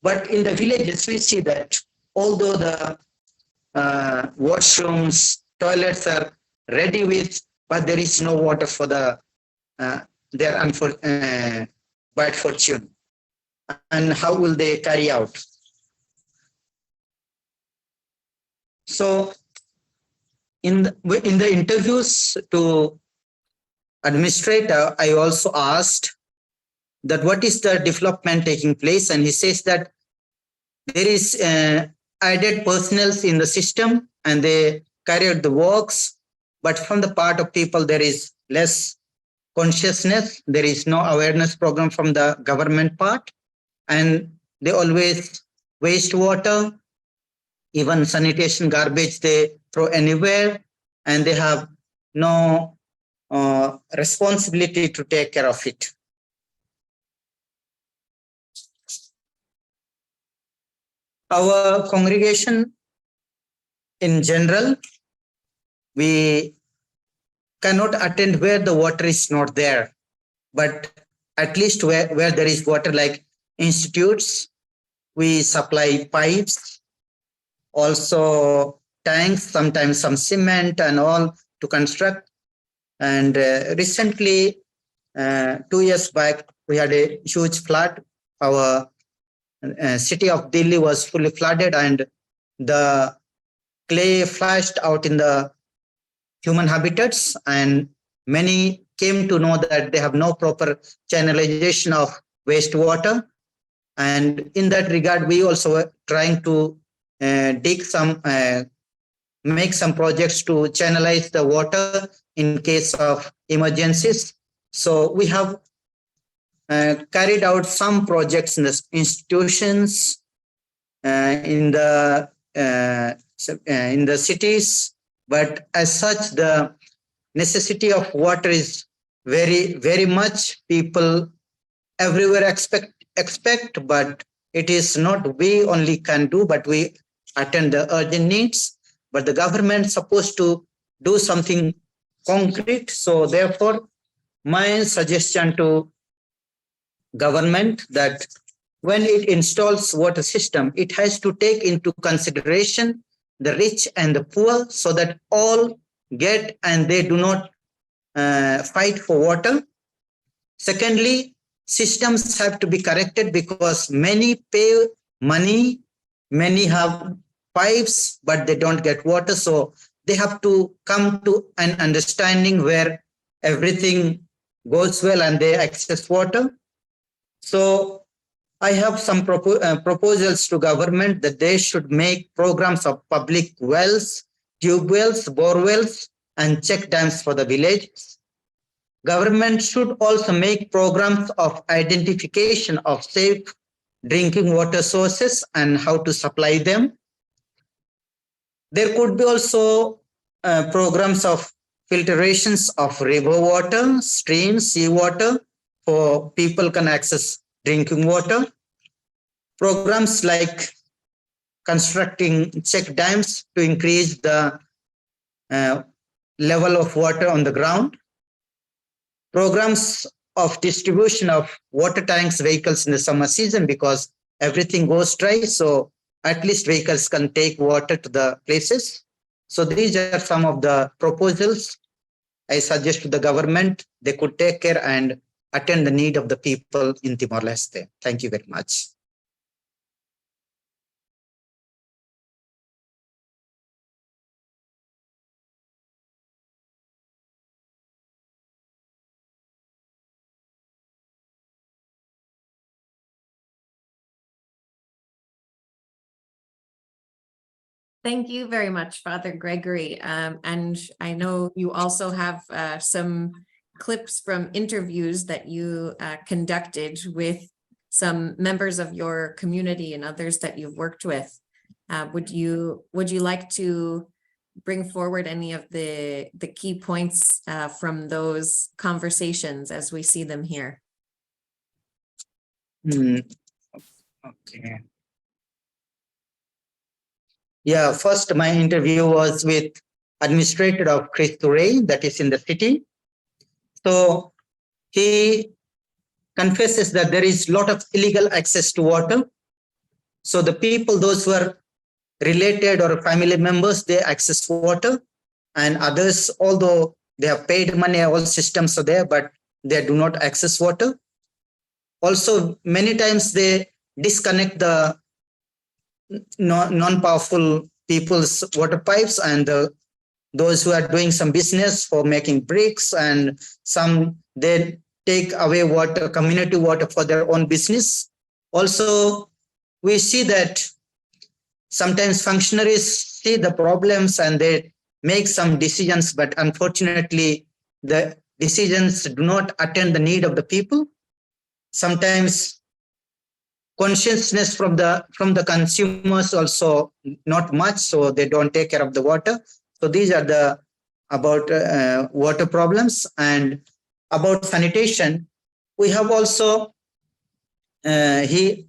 But in the villages, we see that although the washrooms, toilets are ready with, but there is no water for their bad fortune. And how will they carry out? So in the interviews to administrator, I also asked that what is the development taking place, and he says that there is added personnel in the system and they carry out the works, but from the part of people, there is less consciousness. There is no awareness program from the government part, and they always waste water. Even sanitation garbage they throw anywhere, and they have no responsibility to take care of it. Our congregation in general, we cannot attend where the water is not there, but at least where there is water, like institutes, we supply pipes, also tanks, sometimes some cement and all to construct. And recently, 2 years back, we had a huge flood. Our city of Delhi was fully flooded, and the clay flashed out in the human habitats, and many came to know that they have no proper channelization of wastewater. And in that regard, we also were trying to make some projects to channelize the water in case of emergencies. So we have carried out some projects in the institutions, in the cities, but as such, the necessity of water is very, very much people everywhere expect, but it is not we only can do, but we attend the urgent needs. But the government is supposed to do something concrete. So therefore, my suggestion to government that when it installs water system, it has to take into consideration the rich and the poor, so that all get and they do not fight for water. Secondly, systems have to be corrected because many pay money, many have pipes, but they don't get water. So they have to come to an understanding where everything goes well and they access water. So I have some proposals to government that they should make programs of public wells, tube wells, bore wells, and check dams for the villages. Government should also make programs of identification of safe drinking water sources and how to supply them. There could be also programs of filtrations of river water, streams, seawater, for people can access drinking water. Programs like constructing check dams to increase the level of water on the ground. Programs of distribution of water tanks, vehicles in the summer season, because everything goes dry. So at least vehicles can take water to the places. So these are some of the proposals I suggest to the government. They could take care and attend the need of the people in Timor-Leste. Thank you very much. Thank you very much, Father Gregory. And I know you also have some clips from interviews that you conducted with some members of your community and others that you've worked with. Would you like to bring forward any of the key points from those conversations as we see them here? Okay. Yeah, first my interview was with administrator of Cristo Rey, that is in the city. So he confesses that there is a lot of illegal access to water. So the people, those who are related or family members, they access water, and others, although they have paid money, all systems are there, but they do not access water. Also, many times they disconnect the non-powerful people's water pipes, and those who are doing some business for making bricks, and some they take away water, community water for their own business. Also, we see that sometimes functionaries see the problems and they make some decisions, but unfortunately, the decisions do not attend the need of the people. Sometimes consciousness from the consumers also not much, so they don't take care of the water. So these are the about water problems. And about sanitation, we have also he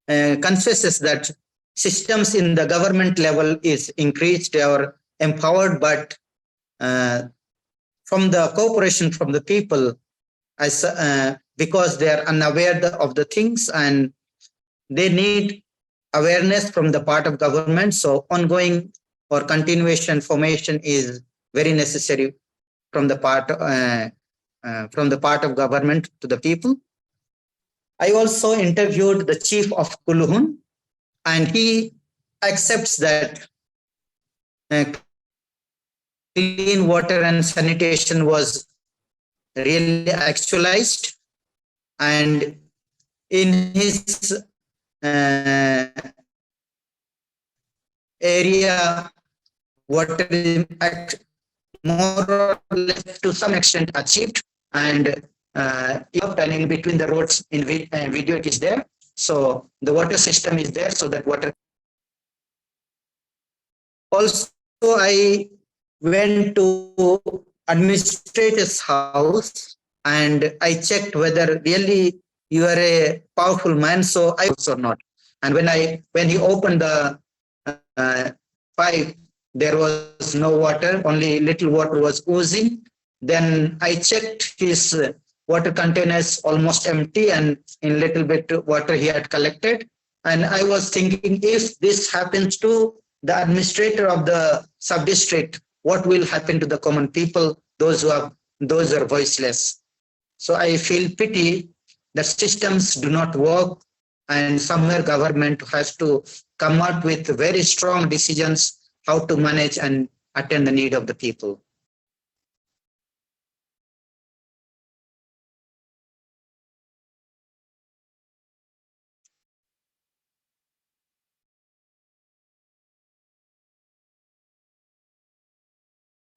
confesses that systems in the government level is increased or empowered, but from the cooperation from the people, as because they are unaware of the things, and they need awareness from the part of government. So ongoing or continuation formation is very necessary from the part of government to the people. I also interviewed the chief of Kuluhun, and he accepts that clean water and sanitation was really actualized, and in his area, water is more or less to some extent achieved, and and in between the roads in video it is there. So the water system is there, so that water. Also, I went to administrator's house and I checked whether really you are a powerful man, so I also not. And when he opened the pipe, there was no water, only little water was oozing. Then I checked his water containers almost empty, and in little bit water he had collected. And I was thinking, if this happens to the administrator of the sub-district, what will happen to the common people, those who are voiceless? So I feel pity that systems do not work, and somewhere government has to come up with very strong decisions how to manage and attend the need of the people.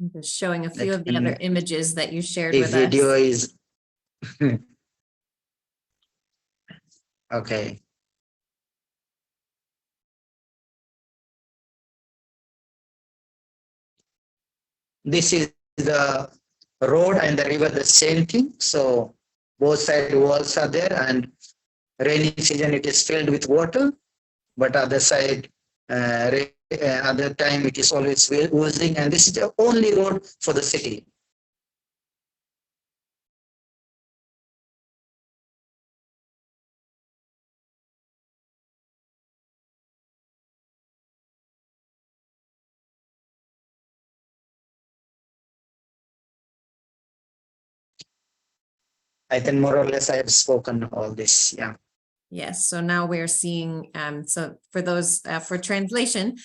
I'm just showing a few of the other images that you shared The with video us. is okay. This is the road and the river, the same thing. So both side walls are there, and rainy season it is filled with water, but other side, other time it is always oozing, and this is the only road for the city. I think more or less I have spoken all this. Yeah. Yes, so now we're seeing, so for those, for translation,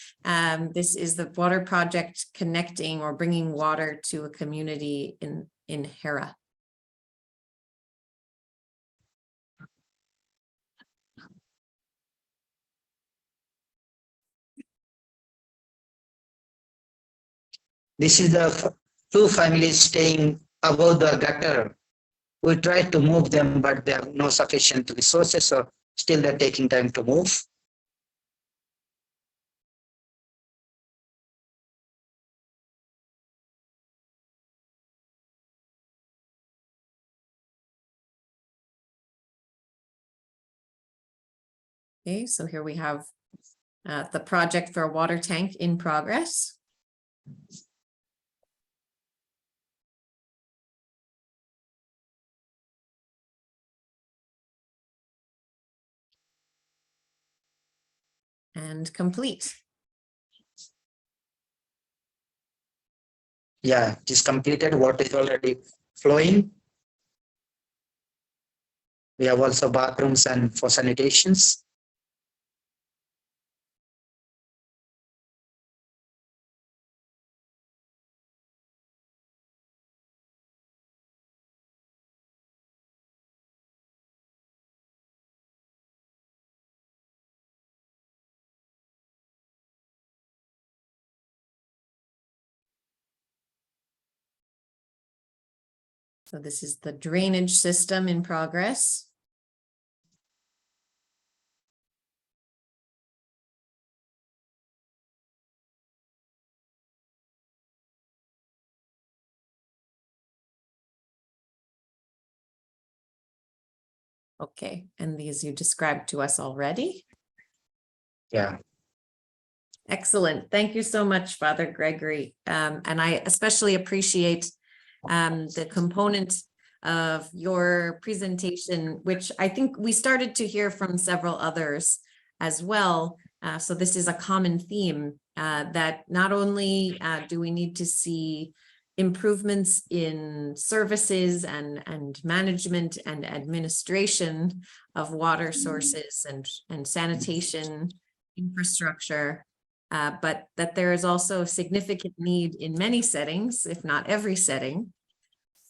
this is the water project connecting or bringing water to a community in Hera. This is the two families staying above the gutter. We tried to move them, but they have no sufficient resources, so still they're taking time to move. Okay, so here we have the project for a water tank in progress. And complete. Yeah, it is completed. Water is already flowing. We have also bathrooms and for sanitations. So this is the drainage system in progress. Okay, and these you described to us already. Yeah. Excellent. Thank you so much, Father Gregory. And I especially appreciate the component of your presentation, which I think we started to hear from several others as well. So this is a common theme that not only do we need to see improvements in services and management and administration of water sources and sanitation infrastructure, but that there is also a significant need in many settings, if not every setting,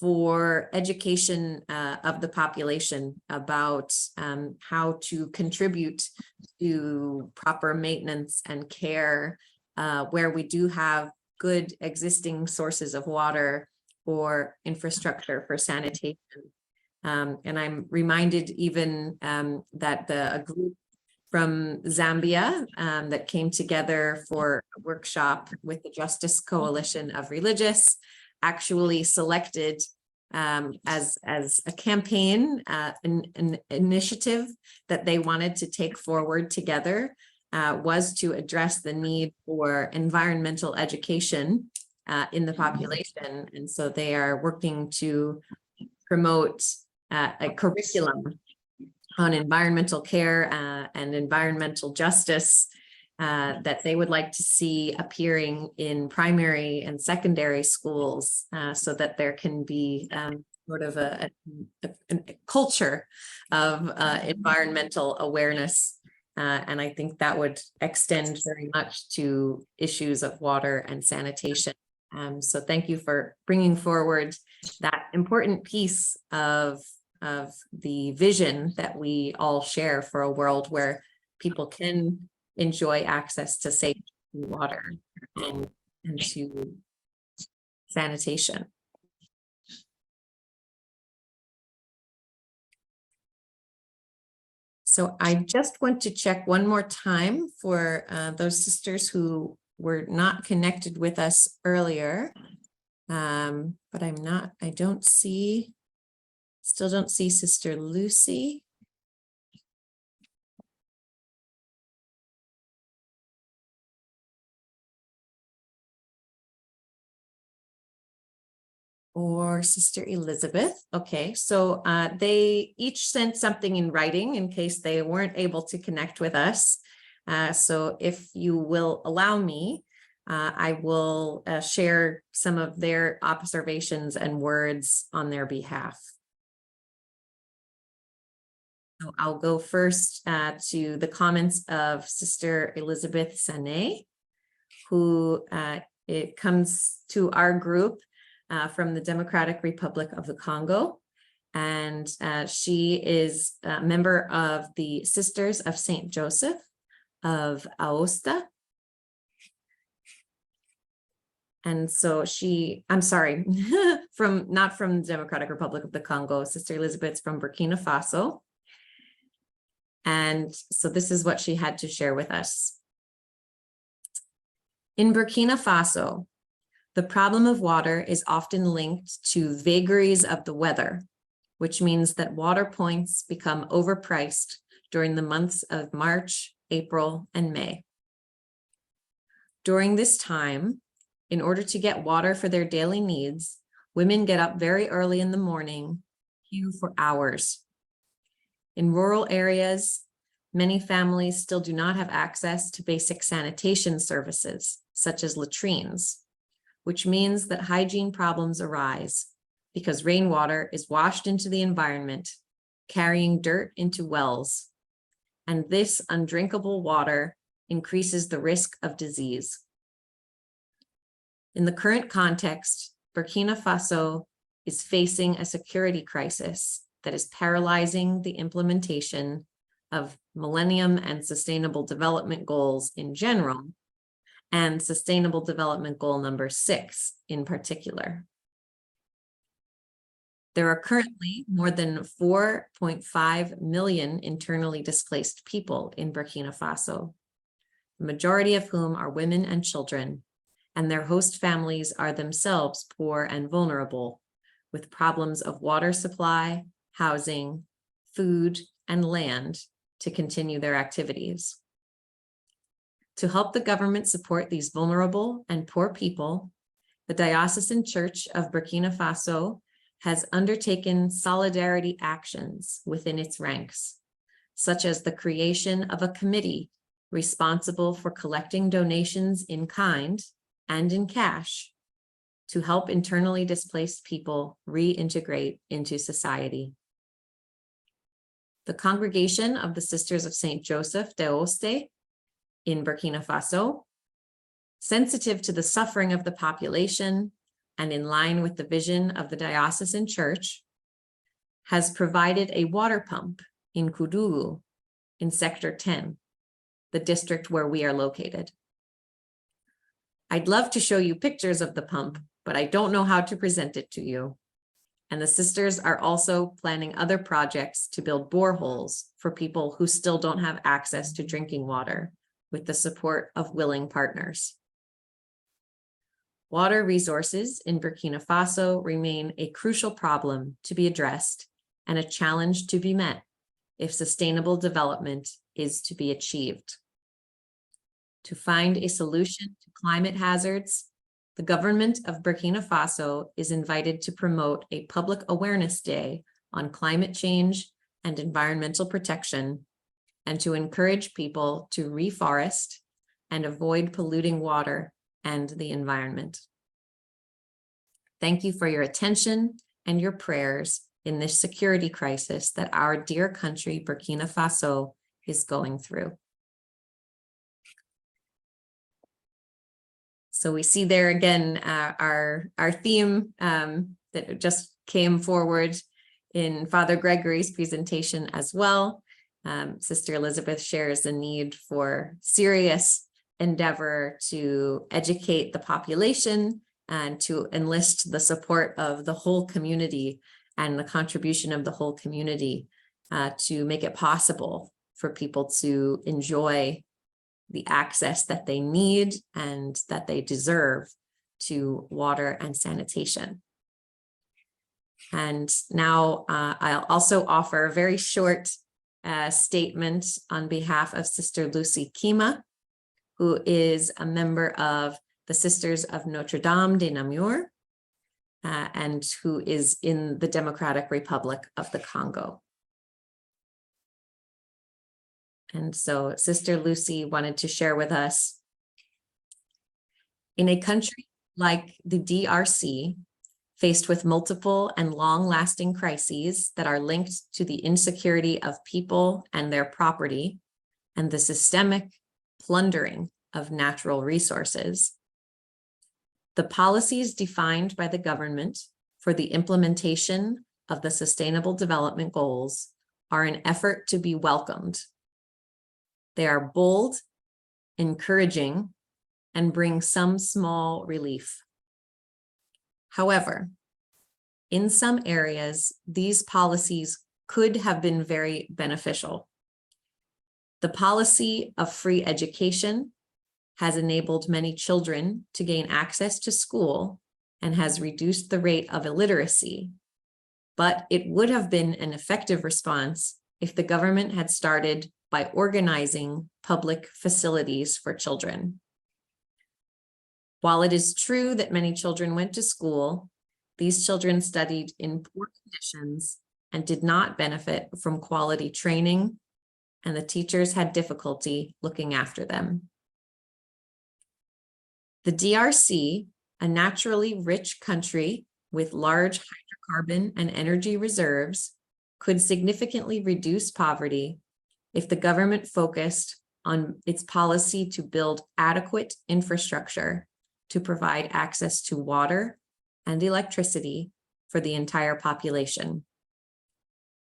for education of the population about how to contribute to proper maintenance and care where we do have good existing sources of water or infrastructure for sanitation. And I'm reminded even that a group from Zambia that came together for a workshop with the Justice Coalition of Religious actually selected as a campaign, an initiative that they wanted to take forward together was to address the need for environmental education in the population. And so they are working to promote a curriculum on environmental care and environmental justice that they would like to see appearing in primary and secondary schools so that there can be sort of a culture of environmental awareness. And I think that would extend very much to issues of water and sanitation. So thank you for bringing forward that important piece of the vision that we all share for a world where people can enjoy access to safe water and to sanitation. So I just want to check one more time for those sisters who were not connected with us earlier. But still don't see Sister Lucy. Or Sister Elizabeth. Okay, so they each sent something in writing in case they weren't able to connect with us. So if you will allow me, I will share some of their observations and words on their behalf. So I'll go first to the comments of Sister Elizabeth Sané, who it comes to our group from the Democratic Republic of the Congo. And she is a member of the Sisters of St. Joseph of Aosta. And so I'm sorry, not from the Democratic Republic of the Congo. Sister Elizabeth's from Burkina Faso. And so this is what she had to share with us. In Burkina Faso, the problem of water is often linked to vagaries of the weather, which means that water points become overpriced during the months of March, April, and May. During this time, in order to get water for their daily needs, women get up very early in the morning, queue for hours. In rural areas, many families still do not have access to basic sanitation services, such as latrines, which means that hygiene problems arise because rainwater is washed into the environment, carrying dirt into wells. And this undrinkable water increases the risk of disease. In the current context, Burkina Faso is facing a security crisis that is paralyzing the implementation of Millennium and Sustainable Development Goals in general, and Sustainable Development Goal number 6 in particular. There are currently more than 4.5 million internally displaced people in Burkina Faso, the majority of whom are women and children, and their host families are themselves poor and vulnerable, with problems of water supply, housing, food, and land to continue their activities. To help the government support these vulnerable and poor people, the Diocesan Church of Burkina Faso has undertaken solidarity actions within its ranks, such as the creation of a committee responsible for collecting donations in kind and in cash to help internally displaced people reintegrate into society. The Congregation of the Sisters of St. Joseph de Oste in Burkina Faso, sensitive to the suffering of the population and in line with the vision of the Diocesan Church, has provided a water pump in Koudougou in Sector 10, the district where we are located. I'd love to show you pictures of the pump, but I don't know how to present it to you. And the sisters are also planning other projects to build boreholes for people who still don't have access to drinking water, with the support of willing partners. Water resources in Burkina Faso remain a crucial problem to be addressed and a challenge to be met if sustainable development is to be achieved. To find a solution to climate hazards, the government of Burkina Faso is invited to promote a public awareness day on climate change and environmental protection, and to encourage people to reforest and avoid polluting water and the environment. Thank you for your attention and your prayers in this security crisis that our dear country, Burkina Faso, is going through. So we see there again our theme that just came forward in Father Gregory's presentation as well. Sister Elizabeth shares the need for serious endeavor to educate the population and to enlist the support of the whole community and the contribution of the whole community to make it possible for people to enjoy the access that they need and that they deserve to water and sanitation. And now I'll also offer a very short statement on behalf of Sister Lucy Kima, who is a member of the Sisters of Notre Dame de Namur, and who is in the Democratic Republic of the Congo. And so Sister Lucy wanted to share with us, in a country like the DRC, faced with multiple and long-lasting crises that are linked to the insecurity of people and their property and the systemic plundering of natural resources, the policies defined by the government for the implementation of the Sustainable Development Goals are an effort to be welcomed. They are bold, encouraging, and bring some small relief. However, in some areas, these policies could have been very beneficial. The policy of free education has enabled many children to gain access to school and has reduced the rate of illiteracy, but it would have been an effective response if the government had started by organizing public facilities for children. While it is true that many children went to school, these children studied in poor conditions and did not benefit from quality training, and the teachers had difficulty looking after them. The DRC, a naturally rich country with large hydrocarbon and energy reserves, could significantly reduce poverty if the government focused on its policy to build adequate infrastructure to provide access to water and electricity for the entire population.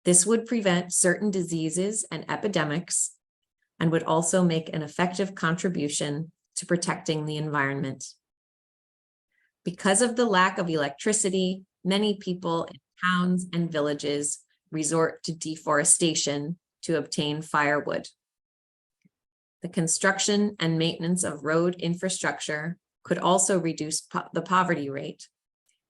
This would prevent certain diseases and epidemics and would also make an effective contribution to protecting the environment. Because of the lack of electricity, many people in towns and villages resort to deforestation to obtain firewood. The construction and maintenance of road infrastructure could also reduce the poverty rate,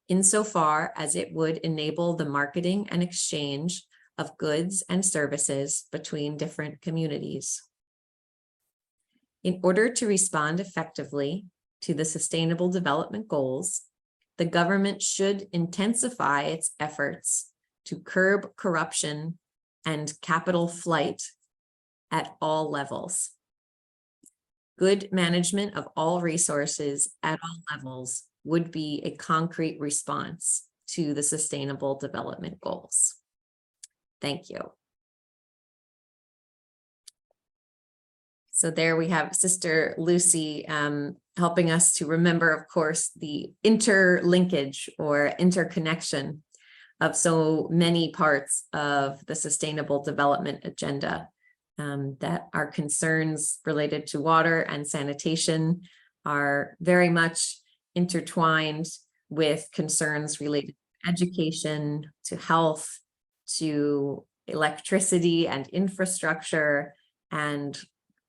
insofar as it would enable the marketing and exchange of goods and services between different communities. In order to respond effectively to the Sustainable Development Goals, the government should intensify its efforts to curb corruption and capital flight at all levels. Good management of all resources at all levels would be a concrete response to the Sustainable Development Goals. Thank you. So there we have Sister Lucy helping us to remember, of course, the interlinkage or interconnection of so many parts of the Sustainable Development Agenda, that our concerns related to water and sanitation are very much intertwined with concerns related to education, to health, to electricity and infrastructure, and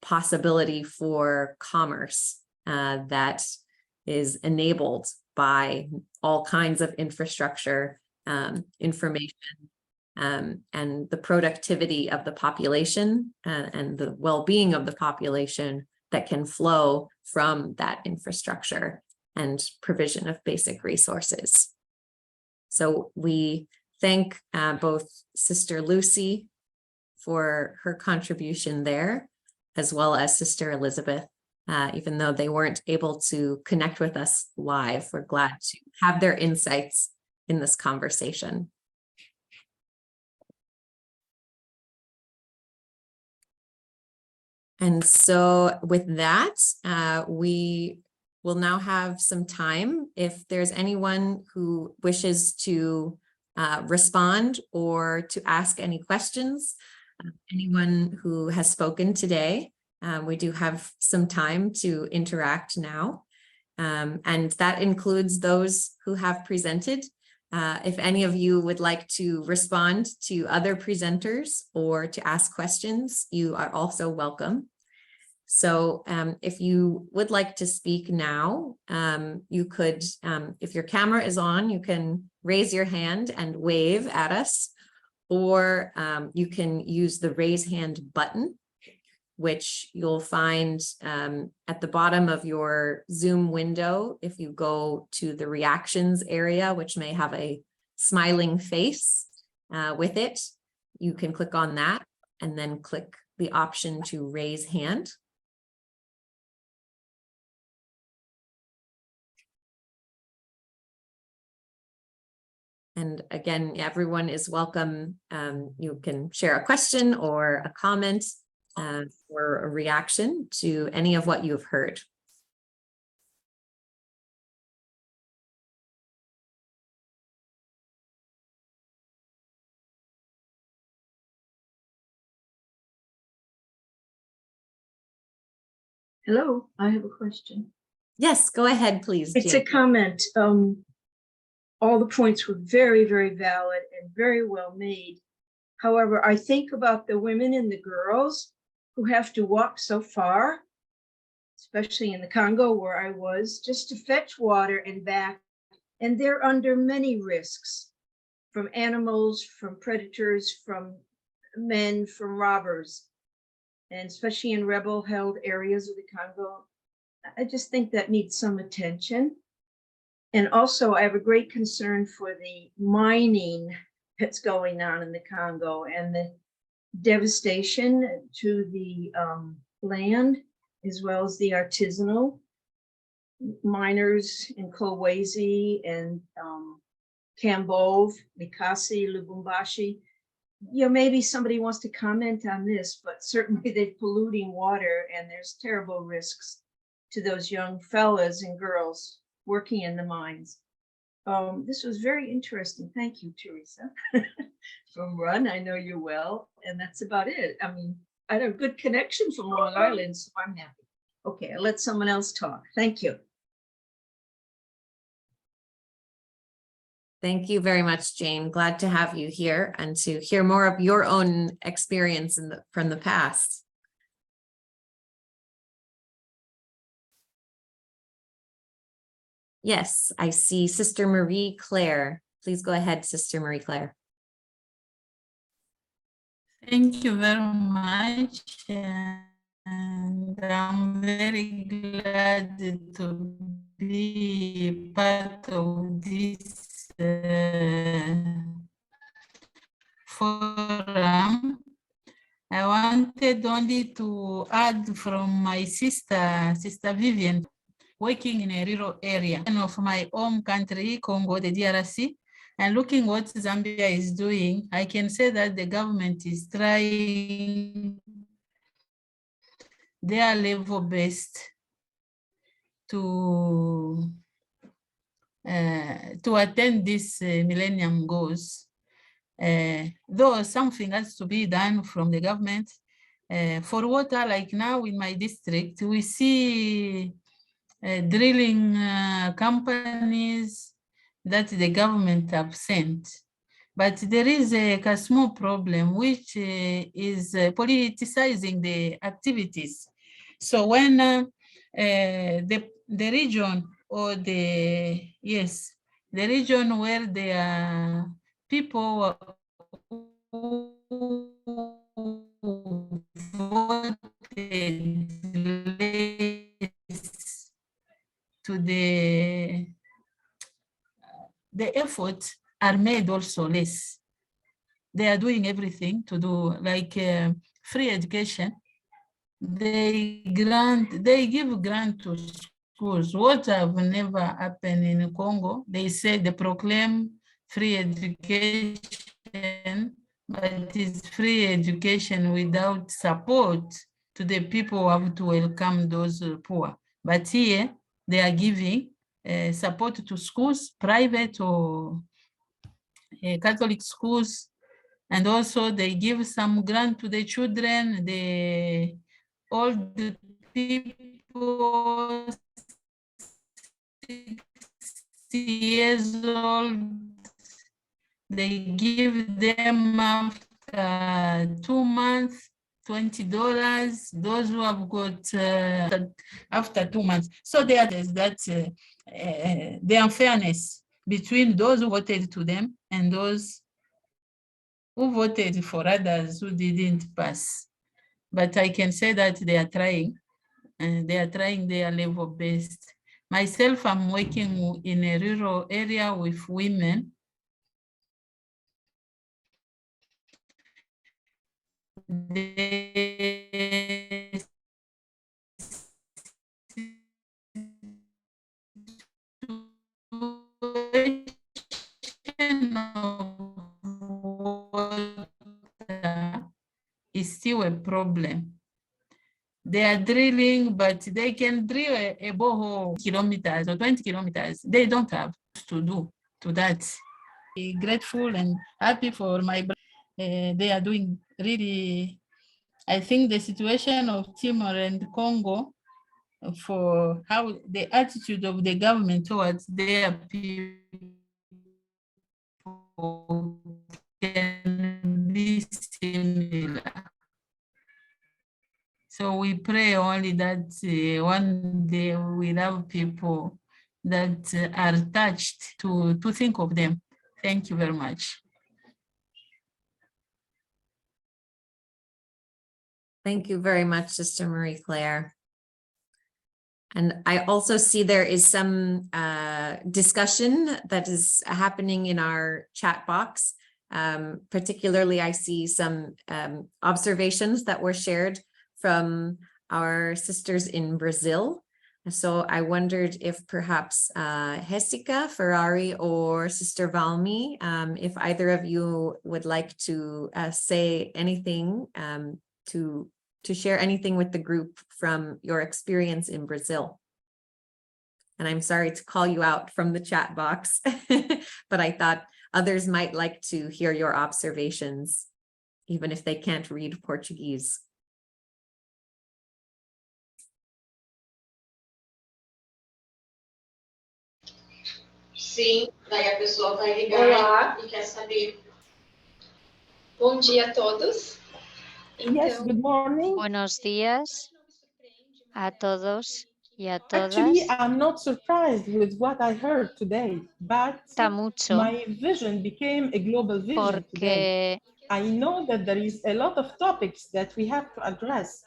possibility for commerce that is enabled by all kinds of infrastructure, information, and the productivity of the population and the well-being of the population that can flow from that infrastructure and provision of basic resources. So we thank both Sister Lucy for her contribution there, as well as Sister Elizabeth. Even though they weren't able to connect with us live, we're glad to have their insights in this conversation. And so with that, we will now have some time. If there's anyone who wishes to respond or to ask any questions, anyone who has spoken today, we do have some time to interact now. And that includes those who have presented. If any of you would like to respond to other presenters or to ask questions, you are also welcome. So if you would like to speak now, you could, if your camera is on, you can raise your hand and wave at us, or you can use the raise hand button, which you'll find at the bottom of your Zoom window. If you go to the reactions area, which may have a smiling face with it, you can click on that and then click the option to raise hand. And again, everyone is welcome. You can share a question or a comment or a reaction to any of what you've heard. Hello, I have a question. Yes, go ahead, please. It's Jane. a comment. All the points were very, very valid and very well made. However, I think about the women and the girls who have to walk so far, especially in the Congo where I was, just to fetch water and back. And they're under many risks from animals, from predators, from men, from robbers, and especially in rebel-held areas of the Congo. I just think that needs some attention. And also, I have a great concern for the mining that's going on in the Congo and the devastation to the land, as well as the artisanal miners in Kolwezi and Kambove, Mikasi, Lubumbashi. You know, maybe somebody wants to comment on this, but certainly they're polluting water and there's terrible risks to those young fellas and girls working in the mines. This was very interesting. Thank you, Teresa, from Run. I know you well, and that's about it. I mean, I had a good connection from Long Island, so I'm happy. Okay, I'll let someone else talk. Thank you. Thank you very much, Jane. Glad to have you here and to hear more of your own experience from the past. Yes, I see Sister Marie Claire. Please go ahead, Sister Marie Claire. Thank you very much. And I'm very glad to be part of this forum. I wanted only to add from my sister Vivian, working in a rural area of my home country, Congo, the DRC, and looking what Zambia is doing, I can say that the government is trying their level best to attend these Millennium Goals. Though something has to be done from the government. For water, like now in my district, we see drilling companies that the government have sent. But there is a small problem, which is politicizing the activities. So when the region or the region where there are people who voted less to the efforts are made also less. They are doing everything to do like free education. They give grant to schools. What have never happened in Congo? They say they proclaim free education, but it's free education without support to the people who have to welcome those poor. But here they are giving support to schools, private or Catholic schools, and also they give some grant to the children, the old people, 60 years old, they give them after 2 months, $20, those who have got after 2 months. So there is that the unfairness between those who voted to them and those who voted for others who didn't pass. But I can say that they are trying, and they are trying their level best. Myself, I'm working in a rural area with women. The situation of water is still a problem. They are drilling, but they can drill a borehole kilometers or 20 kilometers. They don't have to do to that. I'm grateful and happy for my they are doing really. I think the situation of Timor and Congo, for how the attitude of the government towards their people can be similar. So we pray only that one day we will have people that are touched to think of them. Thank you very much. Thank you very much, Sister Marie Claire. And I also see there is some discussion that is happening in our chat box. Particularly, I see some observations that were shared from our sisters in Brazil. So I wondered if perhaps Jessica Ferrari or Sister Valmy, if either of you would like to say anything, to share anything with the group from your experience in Brazil. And I'm sorry to call you out from the chat box, but I thought others might like to hear your observations, even if they can't read Portuguese. Olá. Bom dia a todos. Yes, good morning. Buenos días a todos y a Actually, todas. I'm not surprised with what I heard today, but Está mucho my vision became a global vision today. porque I know that there is a lot of topics that we have to address.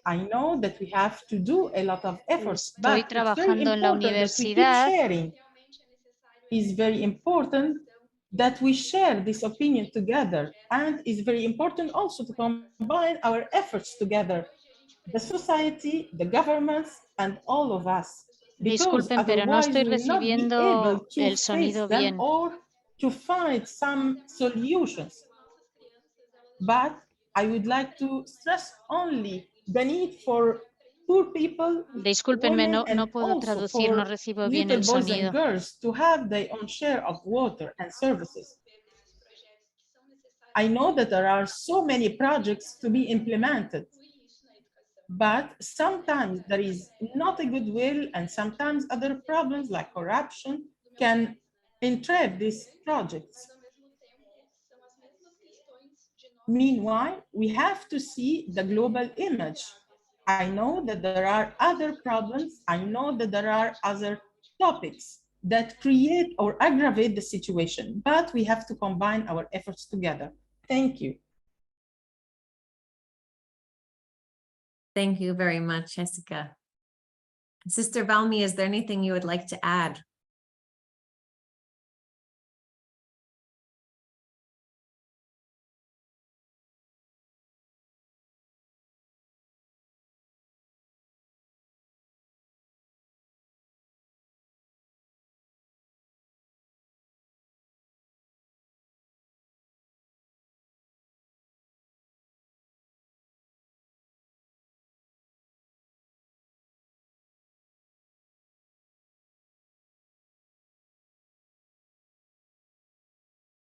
I know that we have to do a lot of efforts, estoy but it's very trabajando en la important that we keep universidad. sharing. It's very important that we share this opinion together, and it's very important also to combine our efforts together, the society, the governments, and all of us, because Disculpen, pero no otherwise estoy we will not be able recibiendo to el face sonido them bien. or to find some solutions. But I would like to stress only the need for poor people, Discúlpenme, women, no and puedo also traducir, no for recibo bien little el boys and sonido. girls to have their own share of water and services. I know that there are so many projects to be implemented, but sometimes there is not a goodwill, and sometimes other problems like corruption can entrap these projects. Meanwhile, we have to see the global image. I know that there are other problems. I know that there are other topics that create or aggravate the situation, but we have to combine our efforts together. Thank you. Thank you very much, Jessica. Sister Valmi, is there anything you would like to add?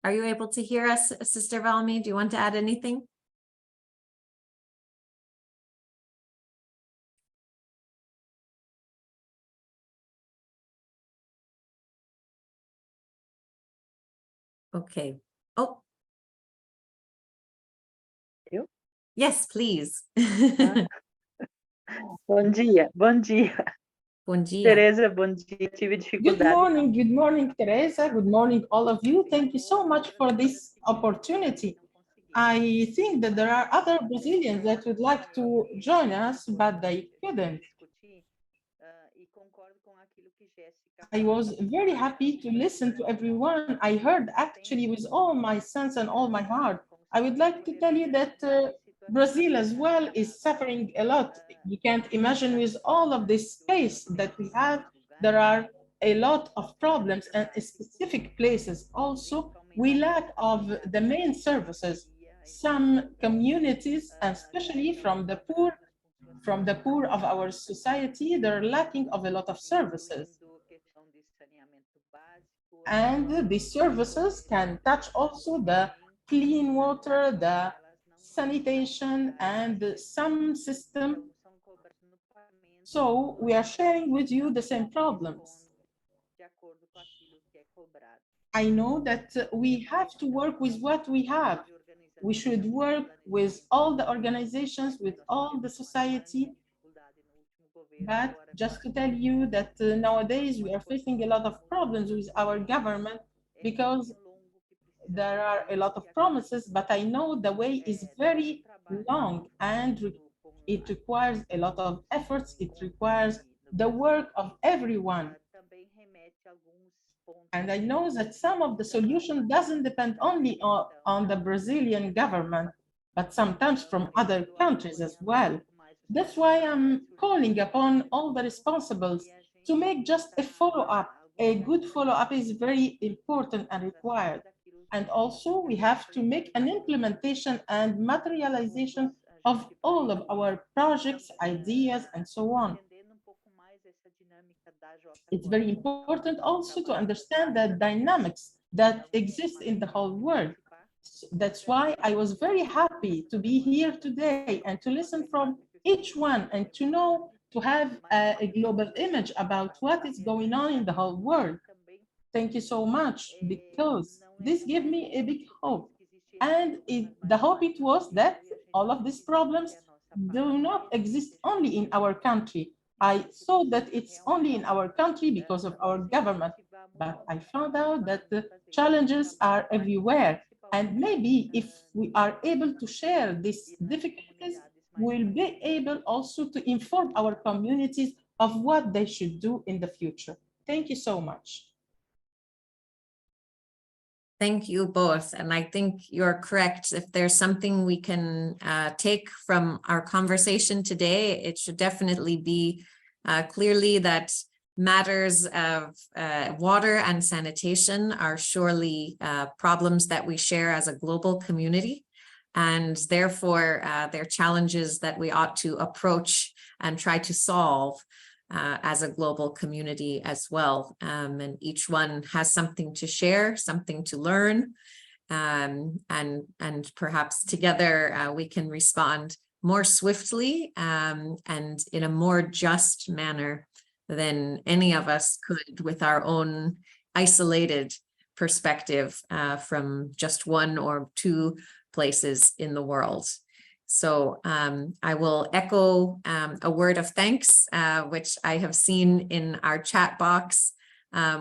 Are you able to hear us, Sister Valmi? Do you want to add anything? Okay. Oh. Eu? Yes, please. Bom dia, bom dia. Bom dia. Tereza, bom dia. Tive dificuldade. Good morning, Teresa. Good morning, all of you. Thank you so much for this opportunity. I think that there are other Brazilians that would like to join us, but they couldn't. I was very happy to listen to everyone. I heard actually with all my sense and all my heart. I would like to tell you that Brazil as well is suffering a lot. You can't imagine with all of this space that we have, there are a lot of problems, and specific places also we lack of the main services. Some communities, especially from the poor of our society, they're lacking of a lot of services. And these services can touch also the clean water, the sanitation, and some system. So we are sharing with you the same problems. I know that we have to work with what we have. We should work with all the organizations, with all the society. But just to tell you that nowadays we are facing a lot of problems with our government because there are a lot of promises, but I know the way is very long and it requires a lot of efforts. It requires the work of everyone. And I know that some of the solution doesn't depend only on the Brazilian government, but sometimes from other countries as well. That's why I'm calling upon all the responsibles to make just a follow-up. A good follow-up is very important and required. And also we have to make an implementation and materialization of all of our projects, ideas, and so on. It's very important also to understand the dynamics that exist in the whole world. That's why I was very happy to be here today and to listen from each one and to know, to have a global image about what is going on in the whole world. Thank you so much, because this gave me a big hope. And the hope it was that all of these problems do not exist only in our country. I thought that it's only in our country because of our government, but I found out that the challenges are everywhere. And maybe if we are able to share these difficulties, we'll be able also to inform our communities of what they should do in the future. Thank you so much. Thank you both. And I think you're correct. If there's something we can take from our conversation today, it should definitely be clearly that matters of water and sanitation are surely problems that we share as a global community. And therefore, they're challenges that we ought to approach and try to solve as a global community as well. And each one has something to share, something to learn, and perhaps together we can respond more swiftly and in a more just manner than any of us could with our own isolated perspective from just one or two places in the world. So I will echo a word of thanks, which I have seen in our chat box,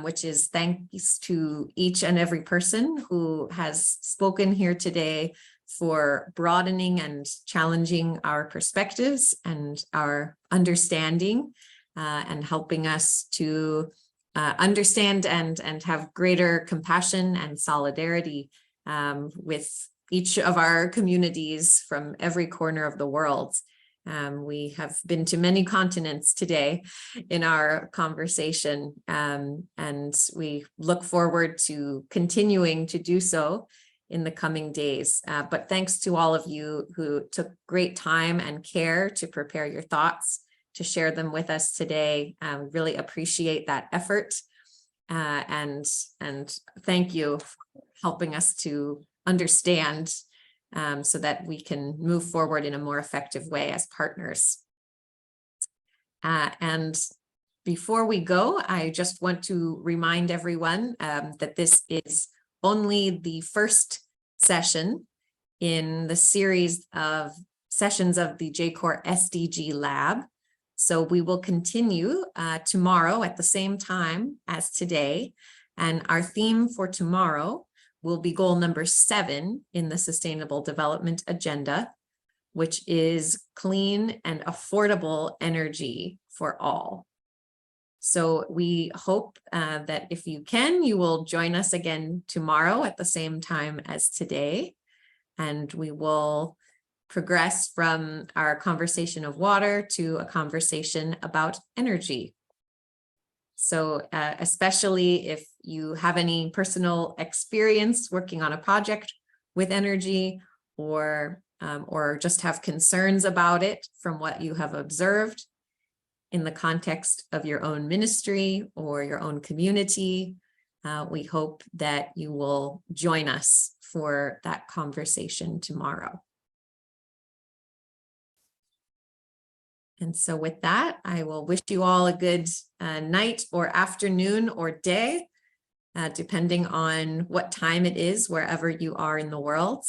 which is thanks to each and every person who has spoken here today for broadening and challenging our perspectives and our understanding and helping us to understand and have greater compassion and solidarity with each of our communities from every corner of the world. We have been to many continents today in our conversation, and we look forward to continuing to do so in the coming days. But thanks to all of you who took great time and care to prepare your thoughts, to share them with us today. Really appreciate that effort. And thank you for helping us to understand so that we can move forward in a more effective way as partners. And before we go, I just want to remind everyone that this is only the first session in the series of sessions of the JCoR SDG Lab. So we will continue tomorrow at the same time as today. And our theme for tomorrow will be goal number 7 in the Sustainable Development Agenda, which is clean and affordable energy for all. So we hope that if you can, you will join us again tomorrow at the same time as today. And we will progress from our conversation of water to a conversation about energy. So especially if you have any personal experience working on a project with energy, or just have concerns about it from what you have observed in the context of your own ministry or your own community, we hope that you will join us for that conversation tomorrow. And so with that, I will wish you all a good night or afternoon or day, depending on what time it is, wherever you are in the world.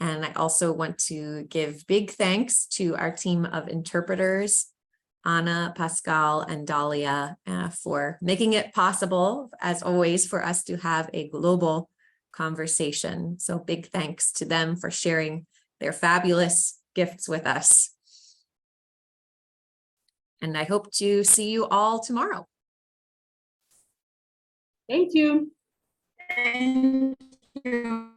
And I also want to give big thanks to our team of interpreters, Anna, Pascal, and Dahlia, for making it possible, as always, for us to have a global conversation. So big thanks to them for sharing their fabulous gifts with us. And I hope to see you all tomorrow. Thank you. Thank you.